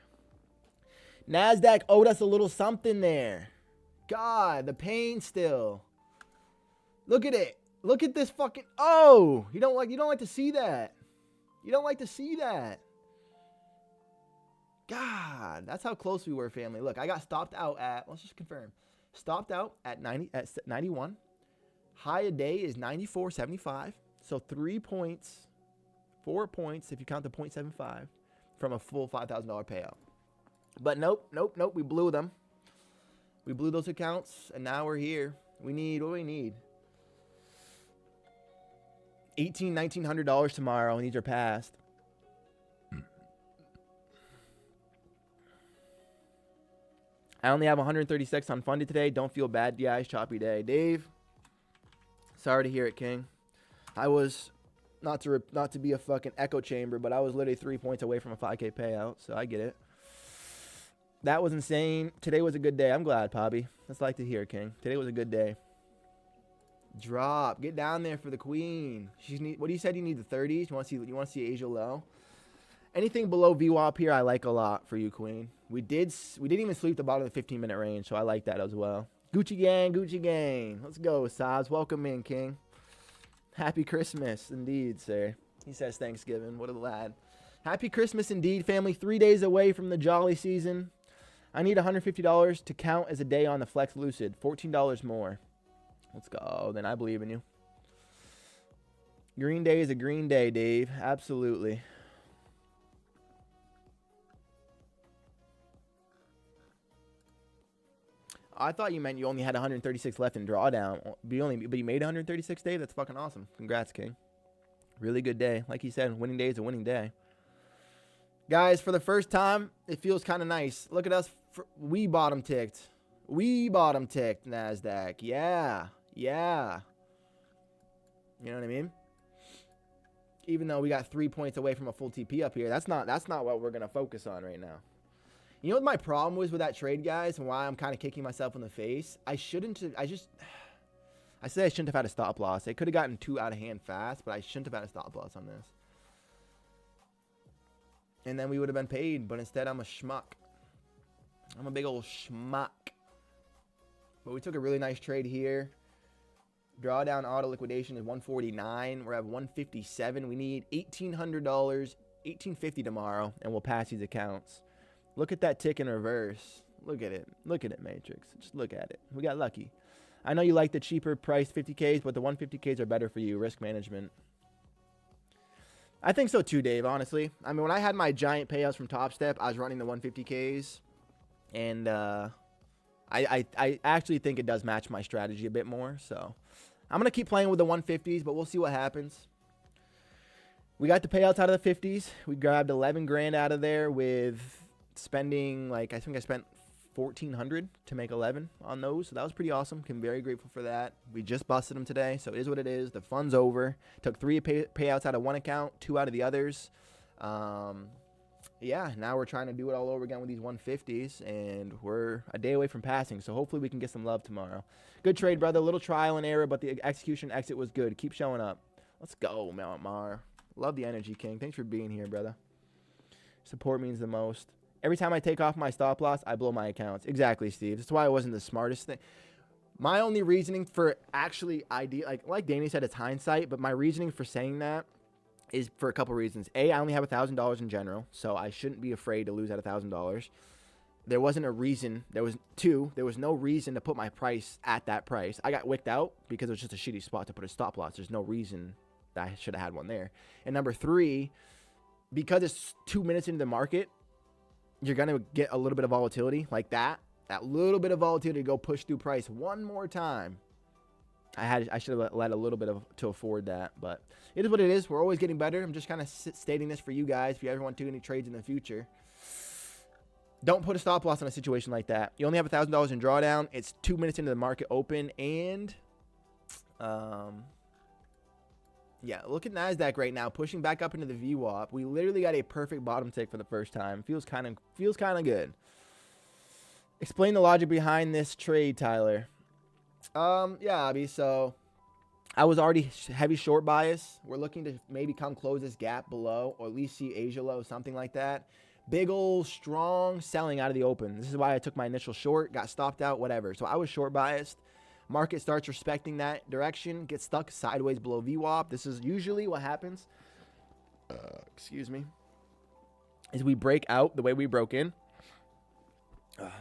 NASDAQ owed us a little something there. God, the pain still. Look at it. Look at this fucking. Oh, you don't like to see that. You don't like to see that. God, that's how close we were, family. Look, I got stopped out at, let's just confirm. Stopped out at 91. High a day is 94.75. So 3 points, 4 points if you count the 0.75 from a full $5,000 payout. But nope. We blew them. We blew those accounts, and now we're here. We need, what do we need? $1,900 tomorrow, and these are passed. I only have 136 unfunded today. Don't feel bad, DI. Choppy day. Dave, sorry to hear it, King. I was, not to be a fucking echo chamber, but I was literally 3 points away from a 5K payout, so I get it. That was insane. Today was a good day. I'm glad, Pobby. That's like to hear, King. Today was a good day. Drop. Get down there for the queen. What you said? You need the 30s. You want to see Asia low? Anything below VWAP here, I like a lot for you, queen. We didn't even sweep the bottom of the 15-minute range, so I like that as well. Gucci gang. Let's go, Sabs. Welcome in, King. Happy Christmas, indeed, sir. He says Thanksgiving. What a lad. Happy Christmas, indeed, family. 3 days away from the jolly season. I need $150 to count as a day on the Flex Lucid. $14 more. Let's go. Then I believe in you. Green Day is a green day, Dave. Absolutely. I thought you meant you only had 136 left in drawdown. But you made 136, Dave? That's fucking awesome. Congrats, King. Really good day. Like he said, winning day is a winning day. Guys, for the first time, it feels kind of nice. Look at us. We bottom ticked. NASDAQ. Yeah. You know what I mean? Even though we got 3 points away from a full TP up here, that's not what we're going to focus on right now. You know what my problem was with that trade, guys, and why I'm kind of kicking myself in the face? I shouldn't have had a stop loss. It could have gotten too out of hand fast, but I shouldn't have had a stop loss on this. And then we would have been paid, but instead I'm a schmuck. I'm a big old schmuck. But we took a really nice trade here. Drawdown auto liquidation is 149. We're at 157. We need $1,800, $1,850 tomorrow, and we'll pass these accounts. Look at that tick in reverse. Look at it. Look at it, Matrix. Just look at it. We got lucky. I know you like the cheaper priced 50Ks, but the 150Ks are better for you. Risk management. I think so too, Dave, honestly. I mean, when I had my giant payouts from Top Step, I was running the 150Ks. And I actually think it does match my strategy a bit more. So I'm going to keep playing with the 150s, but we'll see what happens. We got the payouts out of the 50s. We grabbed 11 grand out of there with spending, like, I think I spent 1,400 to make 11 on those. So that was pretty awesome. I'm very grateful for that. We just busted them today. So it is what it is. The fun's over. Took 3 payouts out of one account, 2 out of the others. Yeah, now we're trying to do it all over again with these 150s, and we're a day away from passing, so hopefully we can get some love tomorrow. Good trade, brother. A little trial and error, but the execution exit was good. Keep showing up. Let's go, Mount Mar. Love the energy, King. Thanks for being here, brother. Support means the most. Every time I take off my stop loss, I blow my accounts. Exactly, Steve. That's why it wasn't the smartest thing. My only reasoning for actually like Danny said, it's hindsight, but my reasoning for saying that is for a couple reasons. A, I only have $1,000 in general, so I shouldn't be afraid to lose at $1,000. There wasn't a reason. There was no reason to put my price at that price. I got wicked out because it was just a shitty spot to put a stop loss. There's no reason that I should have had one there. And number 3, because it's 2 minutes into the market, you're going to get a little bit of volatility like that. That little bit of volatility to go push through price one more time. I should have let a little bit to afford that, but it is what it is. We're always getting better. I'm just kind of stating this for you guys. If you ever want to do any trades in the future, don't put a stop loss on a situation like that. You only have $1,000 in drawdown. It's 2 minutes into the market open, and yeah, look at NASDAQ right now, pushing back up into the VWAP. We literally got a perfect bottom tick for the first time. Feels kind of good. Explain the logic behind this trade, Tyler. Yeah, Abby, so I was already heavy short bias. We're looking to maybe come close this gap below, or at least see Asia low, something like that. Big old strong selling out of the open. This is why I took my initial short, got stopped out, whatever. So I was short biased. Market starts respecting that direction, gets stuck sideways below VWAP. This is usually what happens. Excuse me. Is we break out the way we broke in.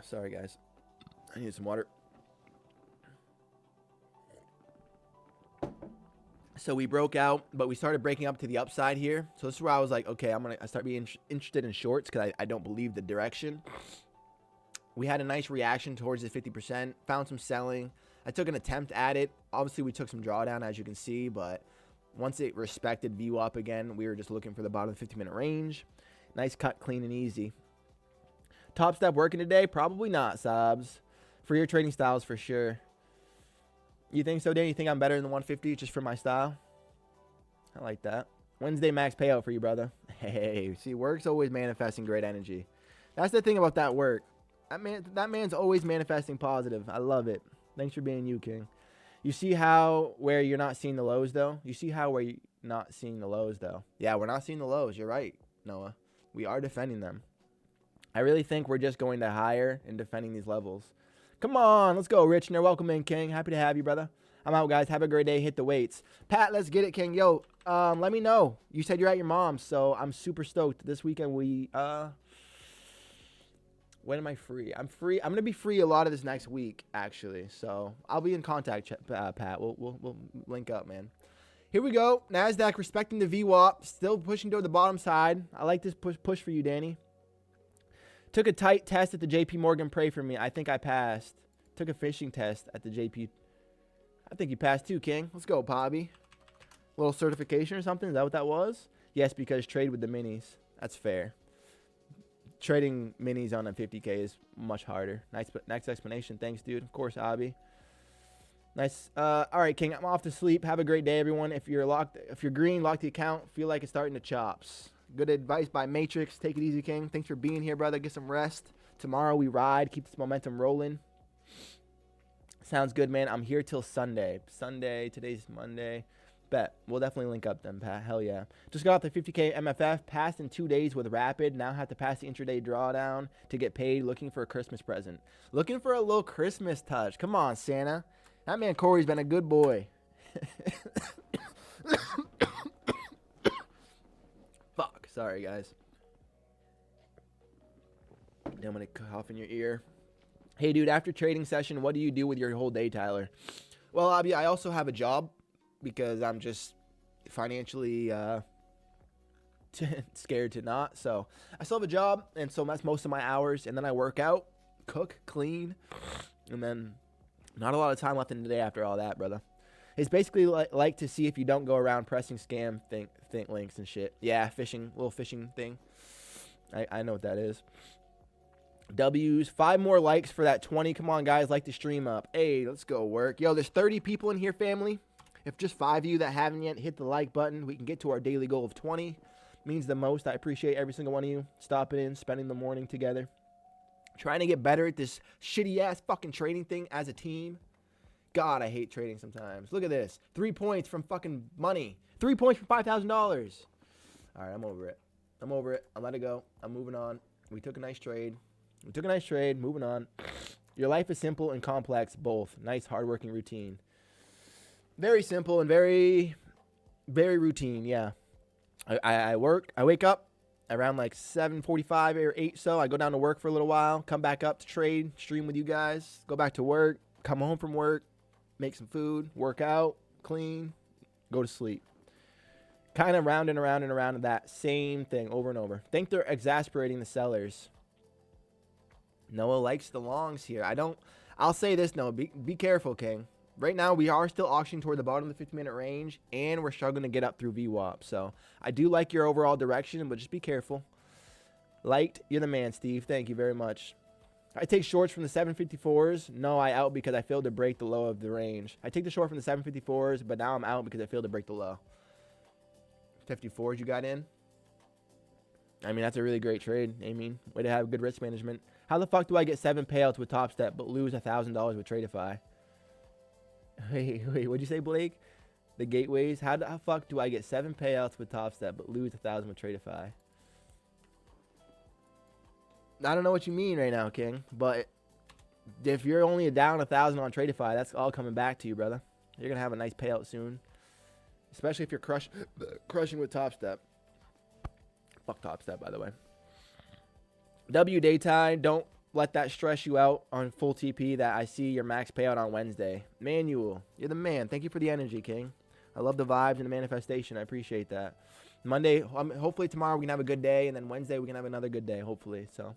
Sorry, guys. I need some water. So we broke out, but we started breaking up to the upside here. So this is where I was like, okay, I start being interested in shorts because I don't believe the direction. We had a nice reaction towards the 50%, found some selling. I took an attempt at it. Obviously, we took some drawdown, as you can see, but once it respected VWAP again, we were just looking for the bottom of the 50-minute range. Nice cut, clean and easy. Top Step working today? Probably not, Sobs. For your trading styles, for sure. You think so, Dan? You think I'm better than the 150 just for my style? I like that. Wednesday max payout for you, brother. Hey, see, work's always manifesting great energy. That's the thing about that work. That man's always manifesting positive. I love it. Thanks for being you, King. You see how where you're not seeing the lows, though? You see how where you're not seeing the lows, though? Yeah, we're not seeing the lows. You're right, Noah. We are defending them. I really think we're just going to higher and defending these levels. Come on, let's go, Richner. Welcome in, King. Happy to have you, brother. I'm out, guys. Have a great day. Hit the weights. Pat, let's get it, King. Yo, let me know. You said you're at your mom's, so I'm super stoked. This weekend when am I free? I'm free. I'm going to be free a lot of this next week, actually. So I'll be in contact, Pat. We'll link up, man. Here we go. NASDAQ respecting the VWAP. Still pushing toward the bottom side. I like this push for you, Danny. Took a tight test at the JP Morgan. Pray for me. I think I passed. Took a fishing test at the JP. I think you passed too, King. Let's go, Bobby. Little certification or something. Is that what that was? Yes, because trade with the minis. That's fair. Trading minis on a 50K is much harder. Nice explanation. Thanks, dude. Of course, Abby. Nice. All right, King. I'm off to sleep. Have a great day, everyone. If you're green, lock the account. Feel like it's starting to chops. Good advice by Matrix. Take it easy, King. Thanks for being here, brother. Get some rest. Tomorrow we ride. Keep this momentum rolling. Sounds good, man. I'm here till Sunday. Today's Monday. Bet. We'll definitely link up then, Pat. Hell yeah. Just got off the 50K MFF. Passed in 2 days with Rapid. Now have to pass the intraday drawdown to get paid. Looking for a Christmas present. Looking for a little Christmas touch. Come on, Santa. That man Corey's been a good boy. Fuck. Sorry, guys. Then I'm going to cough in your ear. Hey, dude, after trading session, what do you do with your whole day, Tyler? Well, Abby, I also have a job because I'm just financially scared to not. So I still have a job, and so that's most of my hours. And then I work out, cook, clean, and then not a lot of time left in the day after all that, brother. It's basically like to see if you don't go around pressing scam think links and shit. Yeah, little fishing thing. I know what that is. W's, 5 more likes for that 20. Come on, guys, like the stream up. Hey, let's go work. Yo, there's 30 people in here, family. If just 5 of you that haven't yet hit the like button, we can get to our daily goal of 20. Means the most. I appreciate every single one of you stopping in, spending the morning together. Trying to get better at this shitty-ass fucking trading thing as a team. God, I hate trading sometimes. Look at this. 3 points from fucking money. 3 points from $5,000. All right, I'm over it. I let it go. I'm moving on. We took a nice trade. Moving on. Your life is simple and complex, both. Nice, hardworking routine. Very simple and very, very routine, yeah. I wake up around like 7:45 or 8 so. I go down to work for a little while, come back up to trade, stream with you guys, go back to work, come home from work, make some food, work out, clean, go to sleep. Kind of round and around that same thing over and over. Think they're exasperating the sellers. Noah likes the longs here. I'll say this, Noah. Be careful, King. Right now, we are still auctioning toward the bottom of the 50-minute range, and we're struggling to get up through VWAP. So I do like your overall direction, but just be careful. Liked, you're the man, Steve. Thank you very much. I take shorts from the 754s. No, I out because I failed to break the low of the range. I take the short from the 754s, but now I'm out because I failed to break the low. 54s you got in? I mean, that's a really great trade. I mean, way to have good risk management. How the fuck do I get 7 payouts with Top Step but lose $1,000 with Tradeify? Wait, what'd you say, Blake? The gateways? How the fuck do I get 7 payouts with Top Step but lose $1,000 with Tradeify? I don't know what you mean right now, King, but if you're only down $1,000 on Tradeify, that's all coming back to you, brother. You're gonna have a nice payout soon, especially if you're crushing with Top Step. Fuck Top Step, by the way. W Daytime, don't let that stress you out on full TP that I see your max payout on Wednesday. Manuel, you're the man. Thank you for the energy, King. I love the vibes and the manifestation. I appreciate that. Monday, hopefully tomorrow we can have a good day, and then Wednesday we can have another good day, hopefully. So,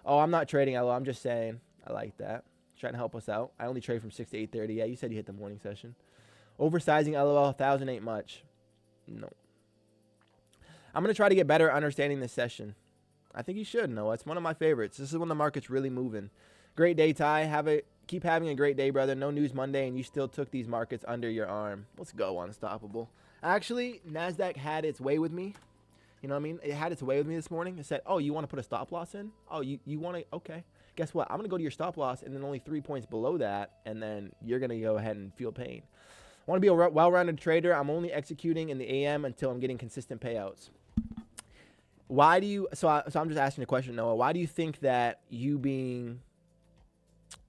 oh, I'm not trading, LO. I'm just saying. I like that. Trying to help us out. I only trade from 6 to 8:30. Yeah, you said you hit the morning session. Oversizing, LOL. 1,000 ain't much. No. I'm going to try to get better at understanding this session. I think you should, Noah. It's one of my favorites. This is when the market's really moving. Great day, Ty. Keep having a great day, brother. No news Monday, and you still took these markets under your arm. Let's go, Unstoppable. Actually, NASDAQ had its way with me. You know what I mean? It had its way with me this morning. It said, oh, you want to put a stop loss in? Oh, you want to? Okay. Guess what? I'm going to go to your stop loss, and then only 3 points below that, and then you're going to go ahead and feel pain. I want to be a well-rounded trader. I'm only executing in the AM until I'm getting consistent payouts. Why do you, so I'm just asking a question, Noah. Why do you think that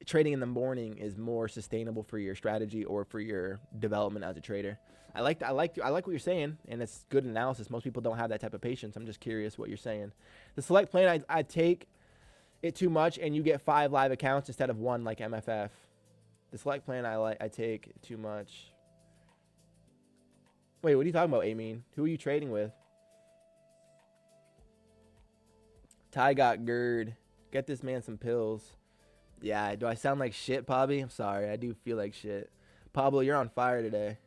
trading in the morning is more sustainable for your strategy or for your development as a trader? I like what you're saying, and it's good analysis. Most people don't have that type of patience. I'm just curious what you're saying. The select plan, I take it too much, and you get 5 live accounts instead of 1 like MFF. The select plan, I take too much. Wait, what are you talking about, Amin? Who are you trading with? Ty got GERD. Get this man some pills. Yeah, do I sound like shit, Pobby? I'm sorry. I do feel like shit. Pablo, you're on fire today.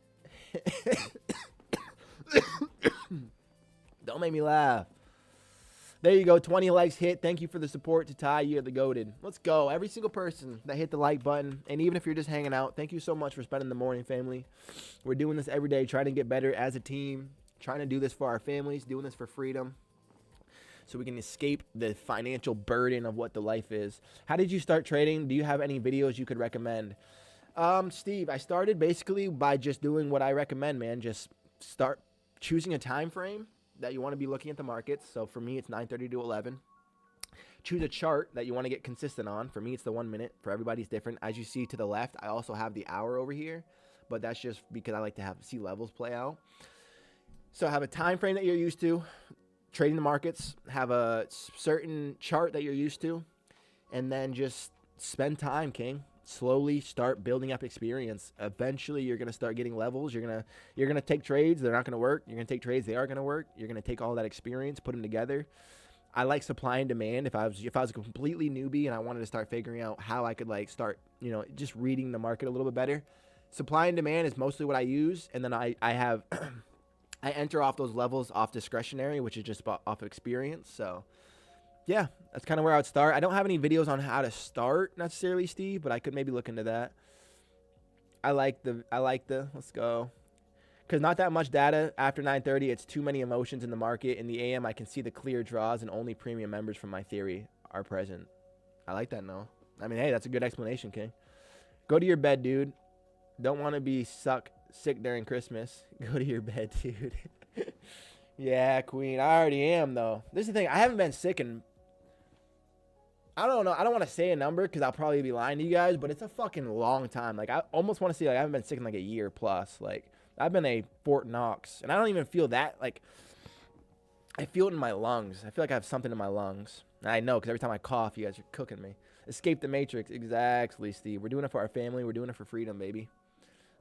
Don't make me laugh. There you go. 20 likes hit. Thank you for the support to Ty. You're the goated. Let's go. Every single person that hit the like button, and even if you're just hanging out, thank you so much for spending the morning, family. We're doing this every day, trying to get better as a team, trying to do this for our families, doing this for freedom, so we can escape the financial burden of what the life is. How did you start trading? Do you have any videos you could recommend? Steve, I started basically by just doing what I recommend, man. Just start choosing a time frame that you want to be looking at the markets. So for me, it's 9:30 to 11. Choose a chart that you want to get consistent on. For me, it's the 1 minute. For everybody's different. As you see to the left, I also have the hour over here. but that's just because I like to see levels play out. So have a time frame that you're used to, trading the markets, have a certain chart that you're used to, and then just spend time, King. Slowly start building up experience. Eventually, you're gonna start getting levels. You're gonna take trades. They're not gonna work. You're gonna take trades. They are gonna work. You're gonna take all that experience, put them together. I like supply and demand. If I was a completely newbie and I wanted to start figuring out how I could like start, just reading the market a little bit better, supply and demand is mostly what I use. And then I have I enter off those levels off discretionary, which is just off experience. So yeah, that's kind of where I would start. I don't have any videos on how to start necessarily, Steve, but I could maybe look into that. I like the let's go. Because not that much data after 9:30. It's too many emotions in the market. In the AM, I can see the clear draws and only premium members from my theory are present. I like that, no. I mean, hey, that's a good explanation, King. Go to your bed, dude. Don't want to be sick during Christmas. Go to your bed, dude. Yeah, Queen. I already am, though. This is the thing. I haven't been sick in... I don't know. I don't want to say a number because I'll probably be lying to you guys, but it's a fucking long time. Like, I almost want to say, like, I haven't been sick in, like, a year plus. Like, I've been a Fort Knox, and I don't even feel that. Like, I feel it in my lungs. I feel like I have something in my lungs. And I know because every time I cough, you guys are cooking me. Escape the Matrix. Exactly, Steve. We're doing it for our family. We're doing it for freedom, baby.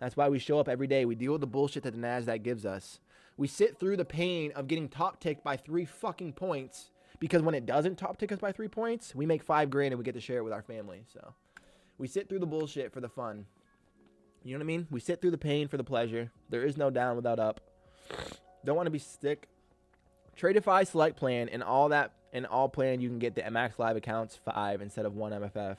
That's why we show up every day. We deal with the bullshit that the NASDAQ gives us. We sit through the pain of getting top ticked by 3 fucking points. Because when it doesn't top tick us by 3 points, we make $5 grand and we get to share it with our family. So we sit through the bullshit for the fun. You know what I mean? We sit through the pain for the pleasure. There is no down without up. Don't want to be sick. Tradeify select plan and all that. In all plan, you can get the max live accounts 5 instead of 1 MFF.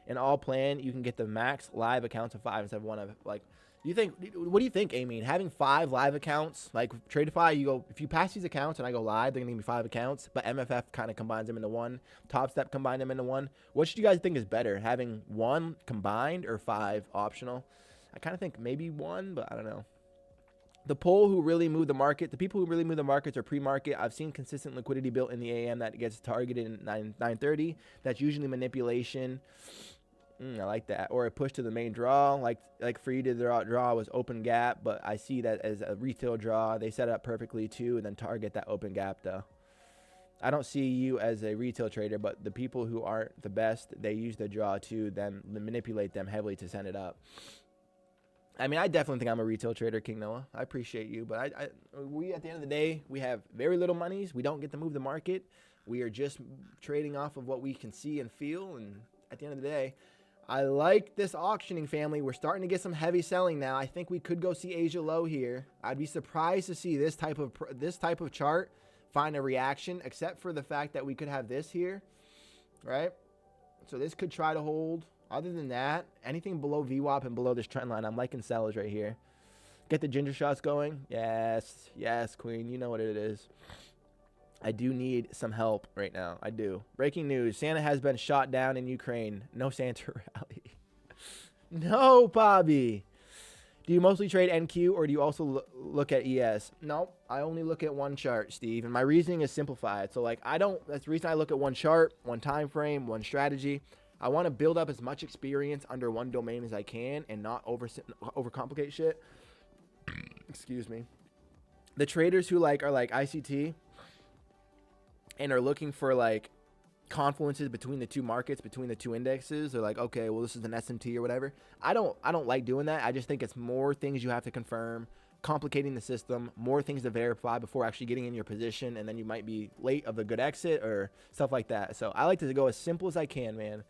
In all plan, you can get the max live accounts of 5 instead of 1 MFF. Like, what do you think, Amy? Having 5 live accounts, like Tradeify, you go, if you pass these accounts and I go live, they're going to give me 5 accounts, but MFF kind of combines them into 1. Top Step combine them into 1. What should you guys think is better, having 1 combined or 5 optional? I kind of think maybe 1, but I don't know. The people who really move the markets are pre-market. I've seen consistent liquidity built in the AM that gets targeted in 9:30. That's usually manipulation. I like that. Or a push to the main draw. Like for you to draw was open gap, but I see that as a retail draw. They set it up perfectly too, and then target that open gap though. I don't see you as a retail trader, but the people who aren't the best, they use the draw too, then manipulate them heavily to send it up. I mean, I definitely think I'm a retail trader, King Noah. I appreciate you, but we at the end of the day, we have very little monies. We don't get to move the market. We are just trading off of what we can see and feel, and at the end of the day, I like this auctioning, family. We're starting to get some heavy selling now. I think we could go see Asia low here. I'd be surprised to see this type of chart find a reaction, except for the fact that we could have this here, right? So this could try to hold. Other than that, anything below VWAP and below this trend line, I'm liking sellers right here. Get the ginger shots going. Yes, yes, Queen. You know what it is. I do need some help right now. I do. Breaking news. Santa has been shot down in Ukraine. No Santa rally. No, Bobby. Do you mostly trade NQ or do you also look at ES? No, I only look at one chart, Steve. And my reasoning is simplified. So, like, that's the reason I look at one chart, one time frame, one strategy. I want to build up as much experience under one domain as I can and not overcomplicate shit. Excuse me. The traders who are like ICT and are looking for like confluences between the two markets, between the two indexes, they're like, okay, well, this is an SMT or whatever. I don't like doing that. I just think it's more things you have to confirm, complicating the system, more things to verify before actually getting in your position, and then you might be late of a good exit or stuff like that. So I like to go as simple as I can, man.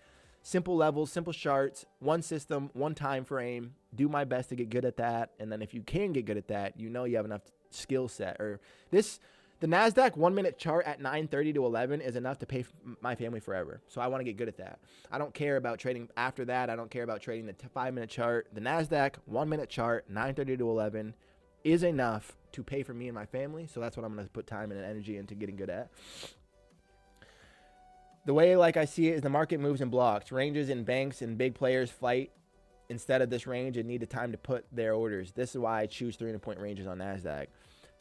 Simple levels, simple charts, one system, one time frame. Do my best to get good at that. And then if you can get good at that, you know you have enough skill set. Or the NASDAQ 1 minute chart at 9:30 to 11 is enough to pay my family forever. So I want to get good at that. I don't care about trading after that. I don't care about trading the 5 minute chart. The NASDAQ 1 minute chart, 9:30 to 11 is enough to pay for me and my family. So that's what I'm going to put time and energy into getting good at. The way like I see it is the market moves in blocks. Ranges and banks and big players fight instead of this range and need the time to put their orders. This is why I choose 300-point ranges on NASDAQ.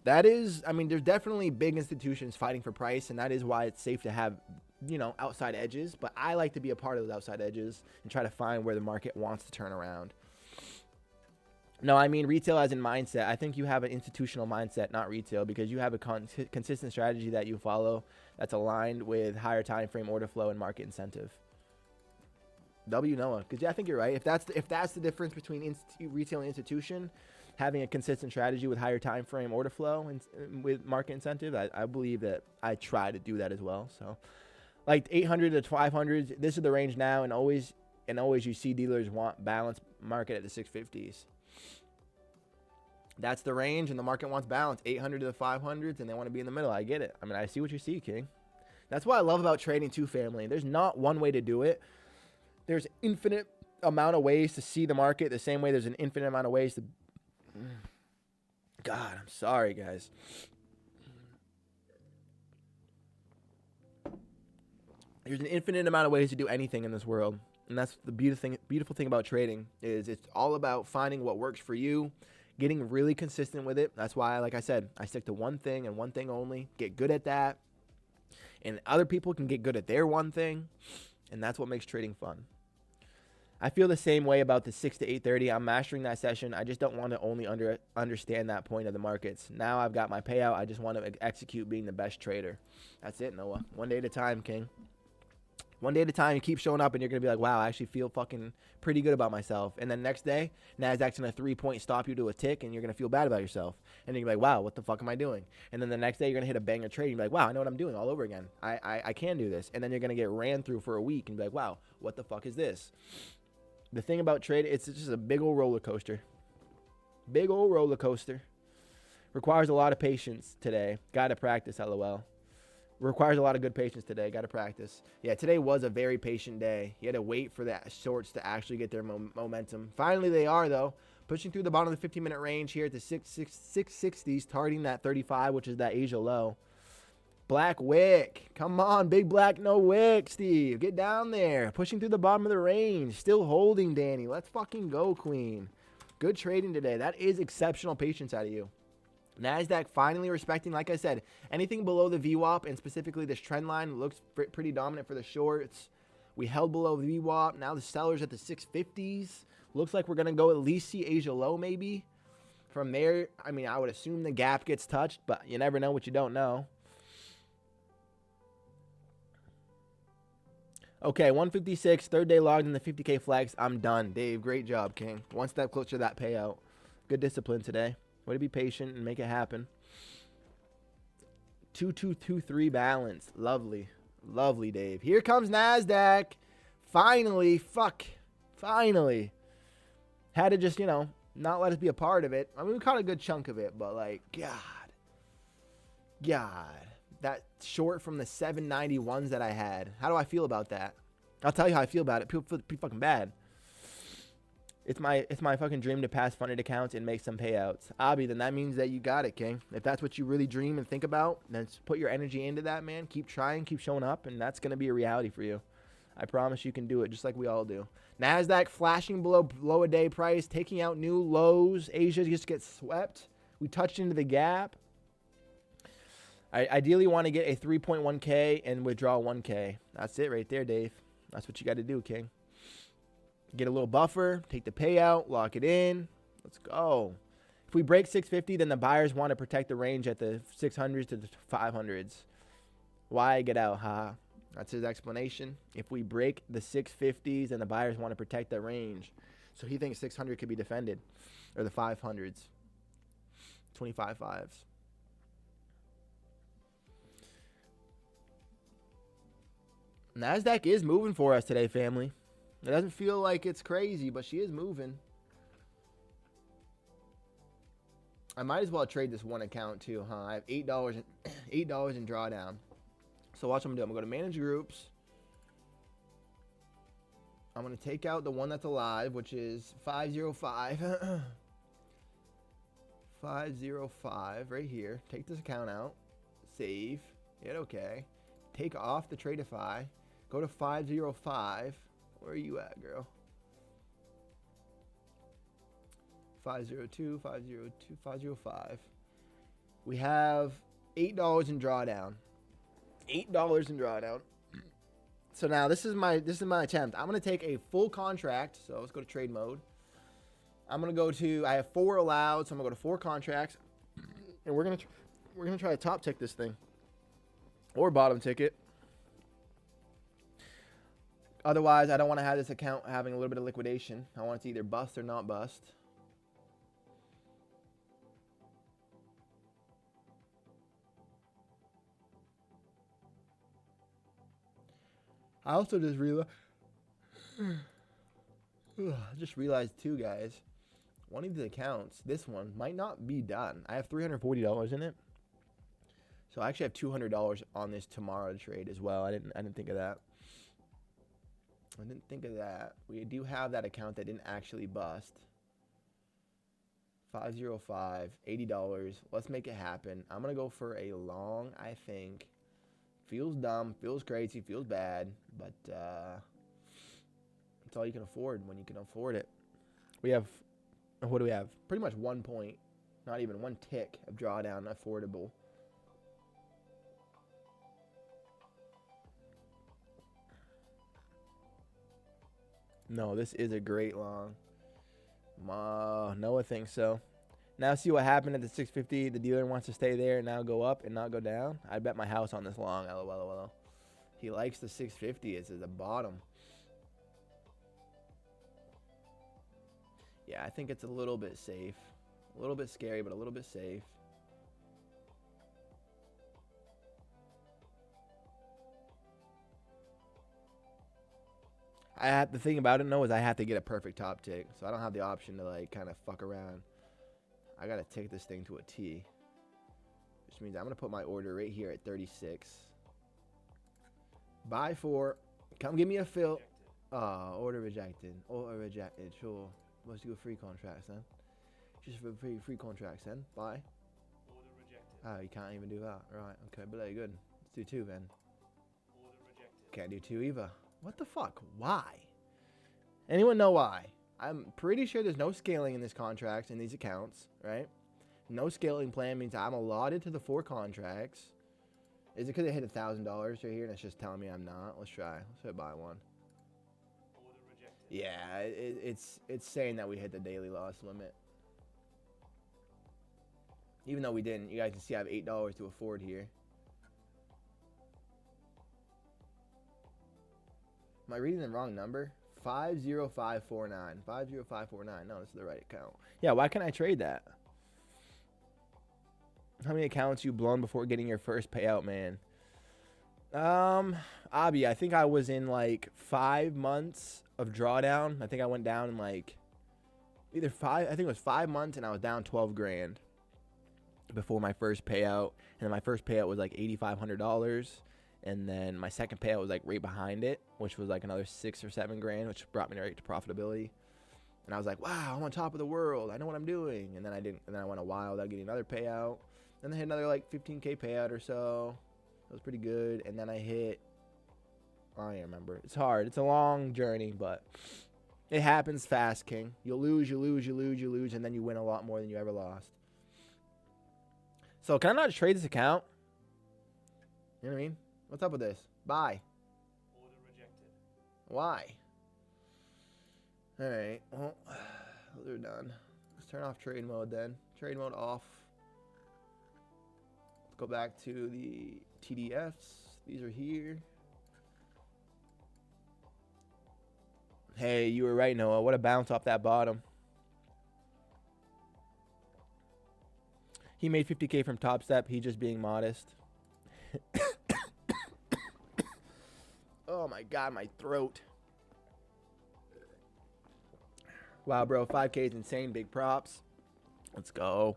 That is, I mean, there's definitely big institutions fighting for price, and that is why it's safe to have, outside edges. But I like to be a part of those outside edges and try to find where the market wants to turn around. No, I mean retail as in mindset. I think you have an institutional mindset, not retail, because you have a consistent strategy that you follow that's aligned with higher time frame order flow and market incentive. W Noah, because I think you're right. If that's the difference between retail and institution, having a consistent strategy with higher time frame order flow and with market incentive, I believe that I try to do that as well. So, like 800 to 500, this is the range now, and always you see dealers want balanced market at the 650s. That's the range, and the market wants balance, 800 to the 500s, and they want to be in the middle. I get it. I mean, I see what you see, King. That's what I love about trading too, family. There's not one way to do it. There's infinite amount of ways to see the market, the same way there's an infinite amount of ways to... God, I'm sorry, guys. There's an infinite amount of ways to do anything in this world. And that's the beautiful thing about trading is it's all about finding what works for you, getting really consistent with it. That's why, like I said, I stick to one thing and one thing only. Get good at that. And other people can get good at their one thing. And that's what makes trading fun. I feel the same way about the 6 to 8:30. I'm mastering that session. I just don't want to only understand that point of the markets. Now I've got my payout. I just want to execute being the best trader. That's it, Noah. One day at a time, King. One day at a time, you keep showing up, and you're going to be like, wow, I actually feel fucking pretty good about myself. And then next day, NASDAQ's going to 3-point stop you to a tick, and you're going to feel bad about yourself. And then you're like, wow, what the fuck am I doing? And then the next day, you're going to hit a banger trade, and you're like, wow, I know what I'm doing all over again. I can do this. And then you're going to get ran through for a week, and be like, wow, what the fuck is this? The thing about trade, it's just a big old roller coaster. Big old roller coaster. Requires a lot of patience today. Got to practice, LOL. Requires a lot of good patience today. Got to practice. Yeah, today was a very patient day. You had to wait for the shorts to actually get their momentum. Finally, they are, though. Pushing through the bottom of the 15-minute range here at the 660s, targeting that 35, which is that Asia low. Black wick. Come on, big black, no wick, Steve. Get down there. Pushing through the bottom of the range. Still holding, Danny. Let's fucking go, Queen. Good trading today. That is exceptional patience out of you. NASDAQ finally respecting, like I said, anything below the VWAP, and specifically this trend line looks pretty dominant for the shorts. We held below the VWAP. Now the sellers at the 650s. Looks like we're going to go at least see Asia low maybe. From there, I mean, I would assume the gap gets touched, but you never know what you don't know. Okay, 156, third day logged in the 50K flex. I'm done. Dave, great job, King. One step closer to that payout. Good discipline today. Way to be patient and make it happen. 2223 balance. Lovely. Lovely, Dave. Here comes NASDAQ. Finally. Finally. Had to just, not let us be a part of it. I mean, we caught a good chunk of it, but like, God. That short from the 791s that I had. How do I feel about that? I'll tell you how I feel about it. People feel pretty fucking bad. It's my fucking dream to pass funded accounts and make some payouts. Abby, then that means that you got it, King. If that's what you really dream and think about, then put your energy into that, man. Keep trying, keep showing up, and that's going to be a reality for you. I promise you can do it, just like we all do. NASDAQ flashing below a day price, taking out new lows. Asia just gets swept. We touched into the gap. I ideally want to get a 3.1K and withdraw 1K. That's it right there, Dave. That's what you got to do, King. Get a little buffer, take the payout, lock it in. Let's go. If we break 650, then the buyers want to protect the range at the 600s to the 500s. Why get out, huh? That's his explanation. If we break the 650s, then the buyers want to protect that range. So he thinks 600 could be defended, or the 500s, 25 fives. NASDAQ is moving for us today, family. It doesn't feel like it's crazy, but she is moving. I might as well trade this one account too, huh? I have $8 in drawdown. So watch what I'm doing. I'm going to go to manage groups. I'm going to take out the one that's alive, which is 505. 505 right here. Take this account out. Save. Hit OK. Take off the Tradeify. Go to 505. Where are you at, girl? 502, 502, 505. We have $8 in drawdown. $8 in drawdown. So now this is my attempt. I'm gonna take a full contract. So let's go to trade mode. I'm gonna go to. I have 4 allowed, so I'm gonna go to 4 contracts, and we're gonna try to top tick this thing, or bottom tick it. Otherwise, I don't want to have this account having a little bit of liquidation. I want it to either bust or not bust. I also just realized too, guys. One of the accounts, this one, might not be done. I have $340 in it. So I actually have $200 on this tomorrow to trade as well. I didn't think of that. We do have that account that didn't actually bust. 505, $80. Let's make it happen. I'm going to go for a long, I think. Feels dumb, feels crazy, feels bad, but it's all you can afford when you can afford it. We have, what do we have? Pretty much 1 point, not even 1 tick of drawdown affordable. No, this is a great long. Noah thinks so. Now see what happened at the 650. The dealer wants to stay there and now go up and not go down. I bet my house on this long. LOL. He likes the 650. It's at the bottom. Yeah, I think it's a little bit safe. A little bit scary, but a little bit safe. The thing about it, though, is I have to get a perfect top tick. So I don't have the option to, like, kind of fuck around. I got to take this thing to a T. Which means I'm going to put my order right here at 36. Buy 4. Come give me a fill. Order rejected. Order rejected. Sure. Let's do a free contract, then. Just for free contracts, then. Buy. Order rejected. Oh, you can't even do that. Right. Okay, but very good. Let's do 2, then. Order rejected. Can't do 2 either. What the fuck? Why? Anyone know why? I'm pretty sure there's no scaling in this contract, in these accounts, right? No scaling plan means I'm allotted to the 4 contracts. Is it because it hit $1,000 right here and it's just telling me I'm not? Let's try. Let's hit buy 1. Order rejected. Yeah, it's saying that we hit the daily loss limit. Even though we didn't. You guys can see I have $8 to afford here. Am I reading the wrong number? 50549. 50549. No, this is the right account. Yeah, why can't I trade that? How many accounts you blown before getting your first payout, man? Abi, I think I was in like 5 months of drawdown. I think I went down in like I think it was 5 months and I was down 12 grand before my first payout. And then my first payout was like $8,500. And then my second payout was like right behind it, which was like another 6 or 7 grand, which brought me right to profitability. And I was like, wow, I'm on top of the world. I know what I'm doing. And then I didn't. And then I went a while without getting another payout. Then I hit another like 15K payout or so. That was pretty good. And then I hit, I don't even remember. It's hard. It's a long journey, but it happens fast, King. You'll lose, you lose, you lose, you lose, and then you win a lot more than you ever lost. So can I not trade this account? You know what I mean? What's up with this? Buy. Order rejected. Why? Alright, well, those are done. Let's turn off trade mode then. Trade mode off. Let's go back to the TDFs. These are here. Hey, you were right, Noah. What a bounce off that bottom. He made 50K from Top Step. He just being modest. Oh my God, my throat. Wow, bro, 5K is insane. Big props. Let's go.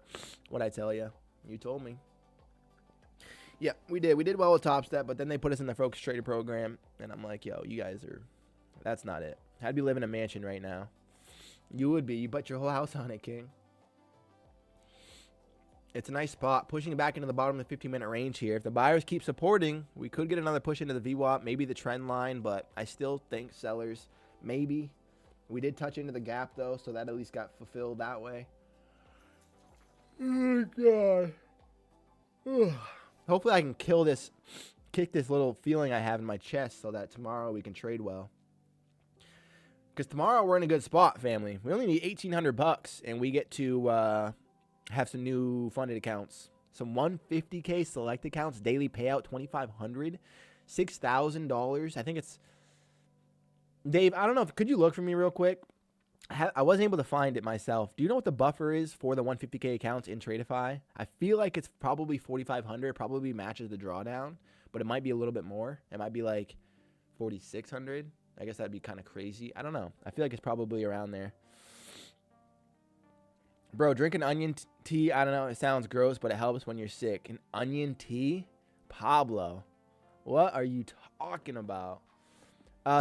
What'd I tell you? You told me. Yeah, we did. We did well with Top Step, but then they put us in the Focus Trader program, and I'm like, yo, you guys are, that's not it. I'd be living in a mansion right now. You would be. You bet your whole house on it, King. It's a nice spot. Pushing it back into the bottom of the 15-minute range here. If the buyers keep supporting, we could get another push into the VWAP, maybe the trend line, but I still think sellers, maybe. We did touch into the gap, though, so that at least got fulfilled that way. Oh, my God. Ugh. Hopefully I can kick this little feeling I have in my chest so that tomorrow we can trade well. Because tomorrow we're in a good spot, family. We only need $1,800, and we get to have some new funded accounts. Some 150K select accounts, daily payout $2,500, $6,000. I think it's Dave. I don't know. Could you look for me real quick? I wasn't able to find it myself. Do you know what the buffer is for the 150K accounts in Tradeify? I feel like it's probably 4,500. Probably matches the drawdown, but it might be a little bit more. It might be like 4,600. I guess that'd be kind of crazy. I don't know. I feel like it's probably around there. Bro, drinking onion tea, I don't know. It sounds gross, but it helps when you're sick. An onion tea? Pablo, what are you talking about?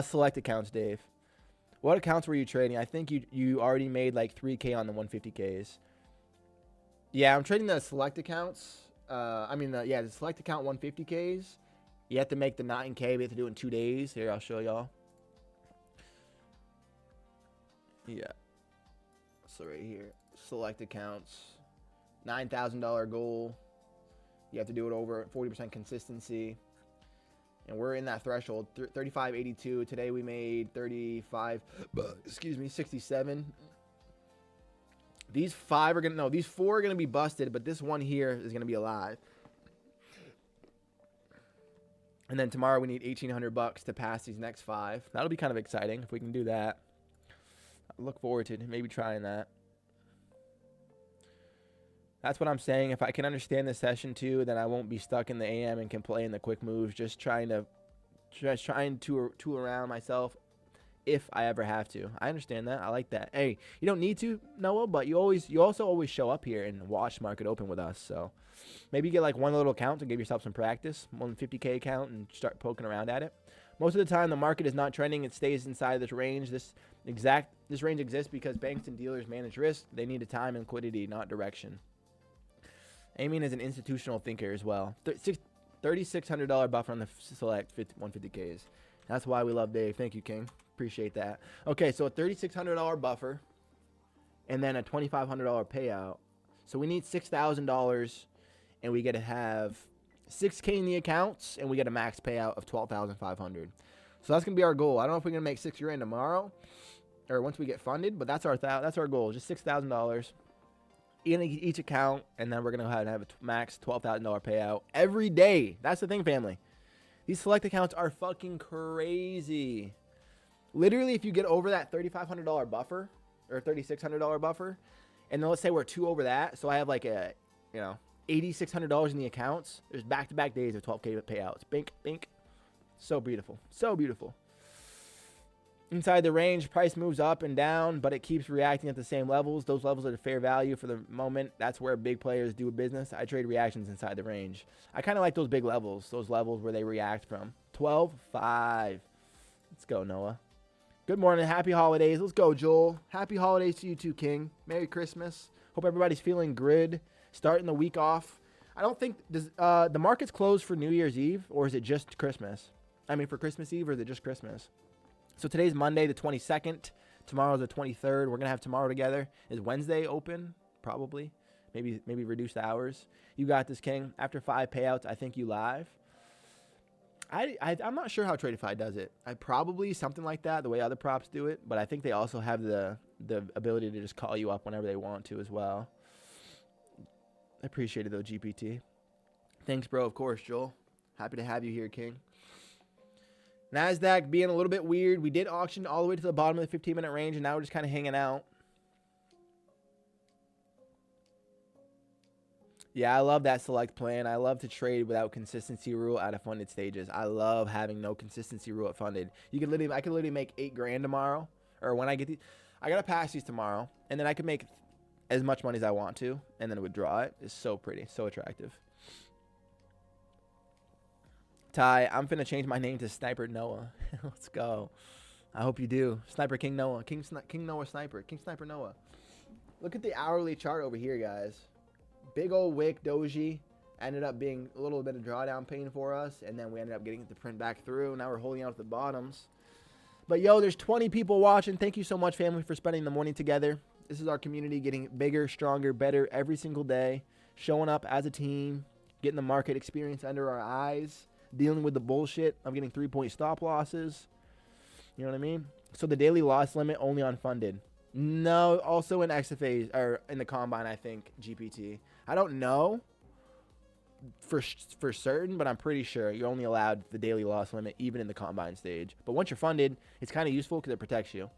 Select accounts, Dave. What accounts were you trading? I think you already made like 3K on the 150Ks. Yeah, I'm trading the select accounts. The select account 150Ks. You have to make the 9K. We have to do it in 2 days. Here, I'll show y'all. Yeah. So right here, select accounts, $9,000 goal. You have to do it over 40% consistency. And we're in that threshold, 35.82. Today we made 67. These four are gonna be busted, but this one here is gonna be alive. And then tomorrow we need $1,800 to pass these next 5. That'll be kind of exciting if we can do that. I look forward to maybe trying that. That's what I'm saying. If I can understand the session too, then I won't be stuck in the AM and can play in the quick moves. Just trying to tool around myself if I ever have to. I understand that. I like that. Hey, you don't need to, Noah, but you also always show up here and watch market open with us. So maybe you get like one little account to give yourself some practice, 150K account, and start poking around at it. Most of the time, the market is not trending. It stays inside this range. This range exists because banks and dealers manage risk. They need time and liquidity, not direction. Aiming is an institutional thinker as well. $3,600 buffer on the select 150Ks. That's why we love Dave. Thank you, King. Appreciate that. Okay, so a $3,600 buffer and then a $2,500 payout. So we need $6,000, and we get to have 6K in the accounts, and we get a max payout of $12,500. So that's gonna be our goal. I don't know if we're gonna make $6 grand tomorrow or once we get funded, but that's our goal. Just $6,000 in each account, and then we're gonna have a max $12,000 payout every day. That's the thing, family. These select accounts are fucking crazy. Literally, if you get over that $3,500 buffer or $3,600 buffer, and then let's say we're 2 over that, so I have like a $8,600 in the accounts. There's back-to-back days of 12K payouts. Bink, bink. So beautiful. So beautiful. Inside the range, price moves up and down, but it keeps reacting at the same levels. Those levels are the fair value for the moment. That's where big players do business. I trade reactions inside the range. I kind of like those big levels, those levels where they react from. 12.5. Let's go, Noah. Good morning. Happy holidays. Let's go, Joel. Happy holidays to you too, King. Merry Christmas. Hope everybody's feeling good. Starting the week off. I don't think the market's closed for New Year's Eve, or is it just Christmas? I mean, for Christmas Eve, or is it just Christmas? So today's Monday, the 22nd. Tomorrow's the 23rd. We're gonna have tomorrow together. Is Wednesday open? Probably. Maybe reduced hours. You got this, King. After 5 payouts, I think you live. I'm not sure how Tradeify does it. I probably something like that, the way other props do it. But I think they also have the ability to just call you up whenever they want to as well. I appreciate it though, GPT. Thanks, bro. Of course, Joel. Happy to have you here, King. NASDAQ being a little bit weird. We did auction all the way to the bottom of the 15-minute range, and now we're just kind of hanging out. Yeah, I love that select plan. I love to trade without consistency rule at a funded stages. I love having no consistency rule at funded. I could literally make 8 grand tomorrow, or when I get these. I got to pass these tomorrow, and then I could make as much money as I want to, and then withdraw it. It's so pretty, so attractive. Ty, I'm finna change my name to Sniper Noah. Let's go. I hope you do. Sniper King Noah. King Noah Sniper. King Sniper Noah. Look at the hourly chart over here, guys. Big old wick doji. Ended up being a little bit of drawdown pain for us, and then we ended up getting it to print back through. Now we're holding out at the bottoms. But, yo, there's 20 people watching. Thank you so much, family, for spending the morning together. This is our community getting bigger, stronger, better every single day. Showing up as a team. Getting the market experience under our eyes. Dealing with the bullshit of getting 3-point stop losses. You know what I mean? So the daily loss limit only on funded. No, also in XFAs or in the combine, I think GPT. I don't know for certain, but I'm pretty sure you're only allowed the daily loss limit even in the combine stage. But once you're funded, it's kind of useful because it protects you.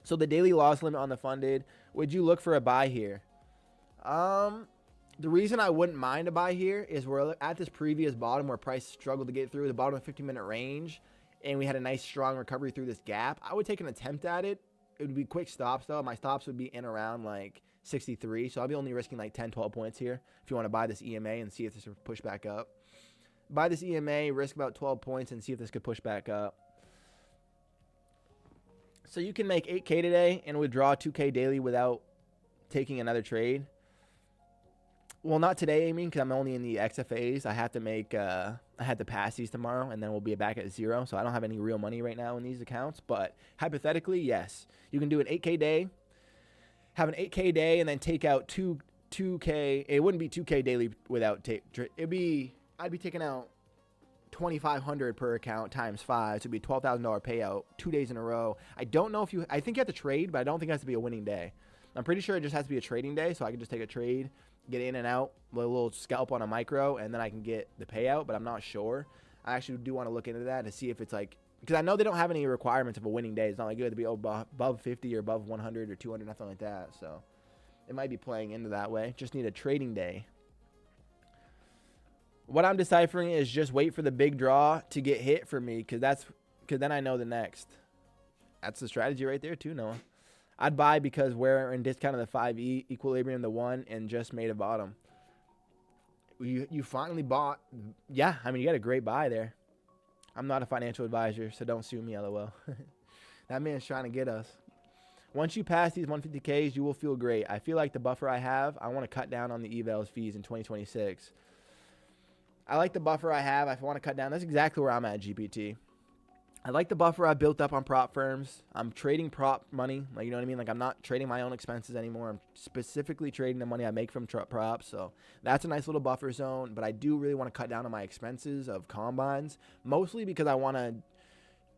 So the daily loss limit on the funded, would you look for a buy here? The reason I wouldn't mind a buy here is we're at this previous bottom where price struggled to get through the bottom of the 15-minute range, and we had a nice strong recovery through this gap. I would take an attempt at it. It would be quick stops, though. My stops would be in around like 63, so I'll be only risking like 10, 12 points here if you want to buy this EMA and see if this will push back up. Buy this EMA, risk about 12 points, and see if this could push back up. So you can make 8K today and withdraw 2K daily without taking another trade. Well, not today, I mean, because I'm only in the XFAs. I have to make, I had to pass these tomorrow, and then we'll be back at 0. So I don't have any real money right now in these accounts. But hypothetically, yes, you can do an 8K day, have an 8K day, and then take out 2K. It wouldn't be 2K daily without I'd be taking out 2,500 per account times 5, so it'd be $12,000 payout 2 days in a row. I don't know if I think you have to trade, but I don't think it has to be a winning day. I'm pretty sure it just has to be a trading day, so I can just take a trade, get in and out with a little scalp on a micro, and then I can get the payout, but I'm not sure. I actually do want to look into that to see if it's like, because I know they don't have any requirements of a winning day. It's not like you have to be above 50 or above 100 or 200, nothing like that. So it might be playing into that way. Just need a trading day. What I'm deciphering is just wait for the big draw to get hit for me, because then I know the next. That's the strategy right there too, Noah. I'd buy because we're in discount of the 5E, equilibrium the 1, and just made a bottom. You finally bought. Yeah, I mean, you got a great buy there. I'm not a financial advisor, so don't sue me, LOL. That man's trying to get us. Once you pass these 150Ks, you will feel great. I feel like the buffer I have, I want to cut down on the evals fees in 2026. I like the buffer I have. I want to cut down. That's exactly where I'm at GPT. I like the buffer I built up on prop firms. I'm trading prop money. Like, you know what I mean? Like, I'm not trading my own expenses anymore. I'm specifically trading the money I make from props. So that's a nice little buffer zone. But I do really want to cut down on my expenses of combines, mostly because I want to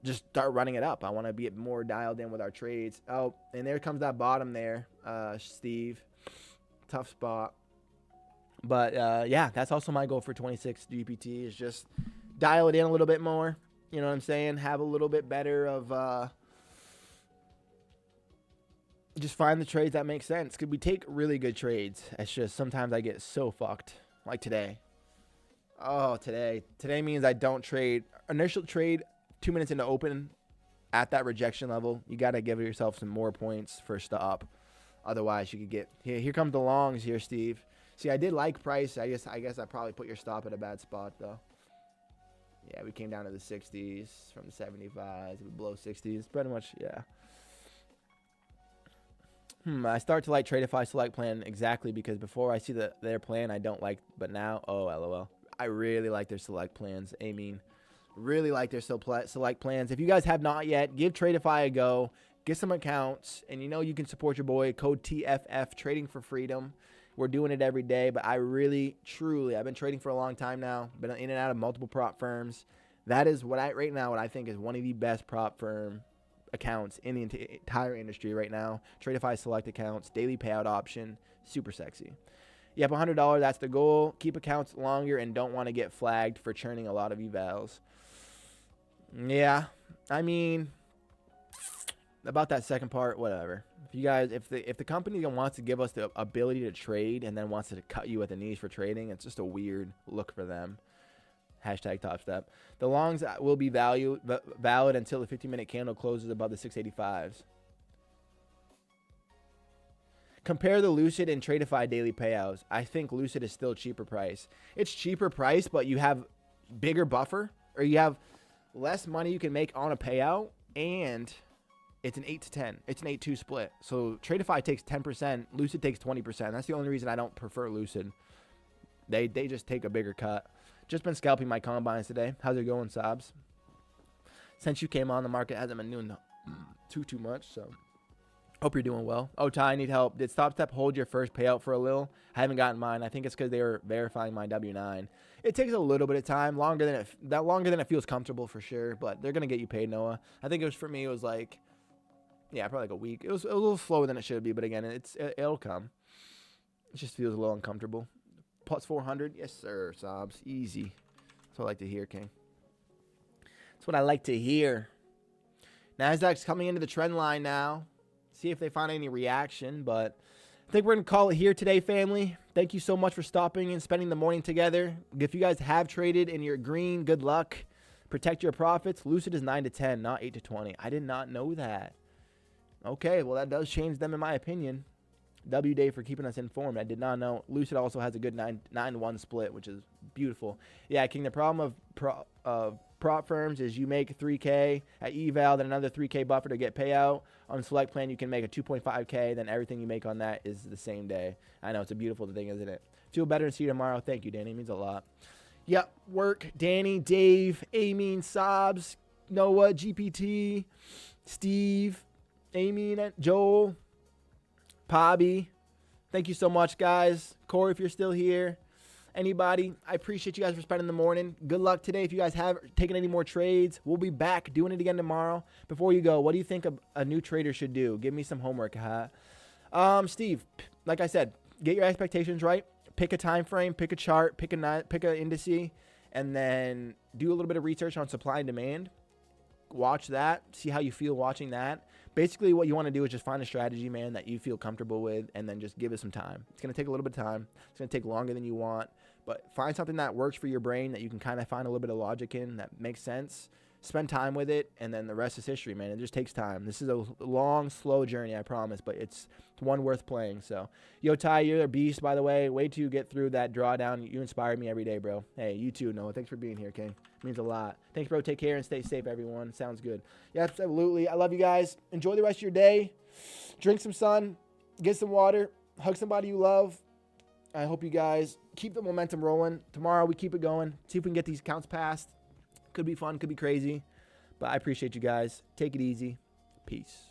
just start running it up. I want to be more dialed in with our trades. Oh, and there comes that bottom there, Steve. Tough spot. But, yeah, that's also my goal for 26 GPT is just dial it in a little bit more. You know what I'm saying? Have a little bit better of just find the trades that make sense. Because we take really good trades. It's just sometimes I get so fucked. Like today. Oh, today. Today means I don't trade. Initial trade 2 minutes into open at that rejection level. You got to give yourself some more points for stop. Otherwise, you could get... Here comes the longs here, Steve. See, I did like price. I guess I probably put your stop at a bad spot, though. Yeah, we came down to the 60s from the 75s. We below 60s. Pretty much, yeah. I start to like Tradeify select plan exactly because before I see their plan, I don't like. But now, oh, LOL. I really like their select plans. I mean, really like their select plans. If you guys have not yet, give Tradeify a go. Get some accounts. And you know you can support your boy. Code TFF, Trading for Freedom. We're doing it every day, but I really, truly, I've been trading for a long time now. Been in and out of multiple prop firms. That is what I think is one of the best prop firm accounts in the entire industry right now. Tradeify select accounts, daily payout option, super sexy. Yep, $100, that's the goal. Keep accounts longer and don't want to get flagged for churning a lot of evals. Yeah, I mean, about that second part, whatever. If you guys, if the company wants to give us the ability to trade and then wants to cut you at the knees for trading, it's just a weird look for them. Hashtag Top Step. The longs will be valid until the 15-minute candle closes above the 685s. Compare the Lucid and Tradeify daily payouts. I think Lucid is still cheaper price. It's cheaper price, but you have bigger buffer, or you have less money you can make on a payout, and it's an 8 to 10. It's an 8-2 split. So Tradeify takes 10%. Lucid takes 20%. That's the only reason I don't prefer Lucid. They just take a bigger cut. Just been scalping my combines today. How's it going, Sobs? Since you came on, the market hasn't been doing too much. So Hope you're doing well. Oh, Ty, I need help. Did Stop Step hold your first payout for a little? I haven't gotten mine. I think it's because they were verifying my W-9. It takes a little bit of time, longer than it feels comfortable for sure. But they're gonna get you paid, Noah. I think it was for me. It was like, yeah, probably like a week. It was a little slower than it should be, but again, it'll come. It just feels a little uncomfortable. Plus 400, yes sir, Sobs, easy. That's what I like to hear, King. That's what I like to hear. Nasdaq's coming into the trend line now. See if they find any reaction, but I think we're going to call it here today, family. Thank you so much for stopping and spending the morning together. If you guys have traded and you're green, good luck. Protect your profits. Lucid is 9 to 10, not 8 to 20. I did not know that. Okay, well, that does change them in my opinion. W Day for keeping us informed. I did not know. Lucid also has a good 9-1 split, which is beautiful. Yeah, King, the problem of prop firms is you make 3K at eval, then another 3K buffer to get payout. On select plan, you can make a 2.5K, then everything you make on that is the same day. I know, it's a beautiful thing, isn't it? Feel better and see you tomorrow. Thank you, Danny. It means a lot. Yep, work, Danny, Dave, Amin, Sobs, Noah, GPT, Steve, Amin, Joel, Pobby. Thank you so much, guys. Corey, if you're still here. Anybody, I appreciate you guys for spending the morning. Good luck today. If you guys have taken any more trades, we'll be back doing it again tomorrow. Before you go, what do you think a new trader should do? Give me some homework, huh? Steve, like I said, get your expectations right. Pick a time frame, pick a chart, pick an indice, and then do a little bit of research on supply and demand. Watch that. See how you feel watching that. Basically, what you want to do is just find a strategy, man, that you feel comfortable with, and then just give it some time. It's going to take a little bit of time. It's going to take longer than you want. But find something that works for your brain that you can kind of find a little bit of logic in that makes sense. Spend time with it, and then the rest is history, man. It just takes time. This is a long, slow journey, I promise, but it's one worth playing. So, yo, Ty, you're a beast, by the way. Way to get through that drawdown. You inspire me every day, bro. Hey, you too, Noah. Thanks for being here, King. It means a lot. Thanks, bro. Take care and stay safe, everyone. Sounds good. Yeah, absolutely. I love you guys. Enjoy the rest of your day. Drink some sun. Get some water. Hug somebody you love. I hope you guys keep the momentum rolling. Tomorrow we keep it going. See if we can get these counts passed. Could be fun. Could be crazy. But I appreciate you guys. Take it easy. Peace.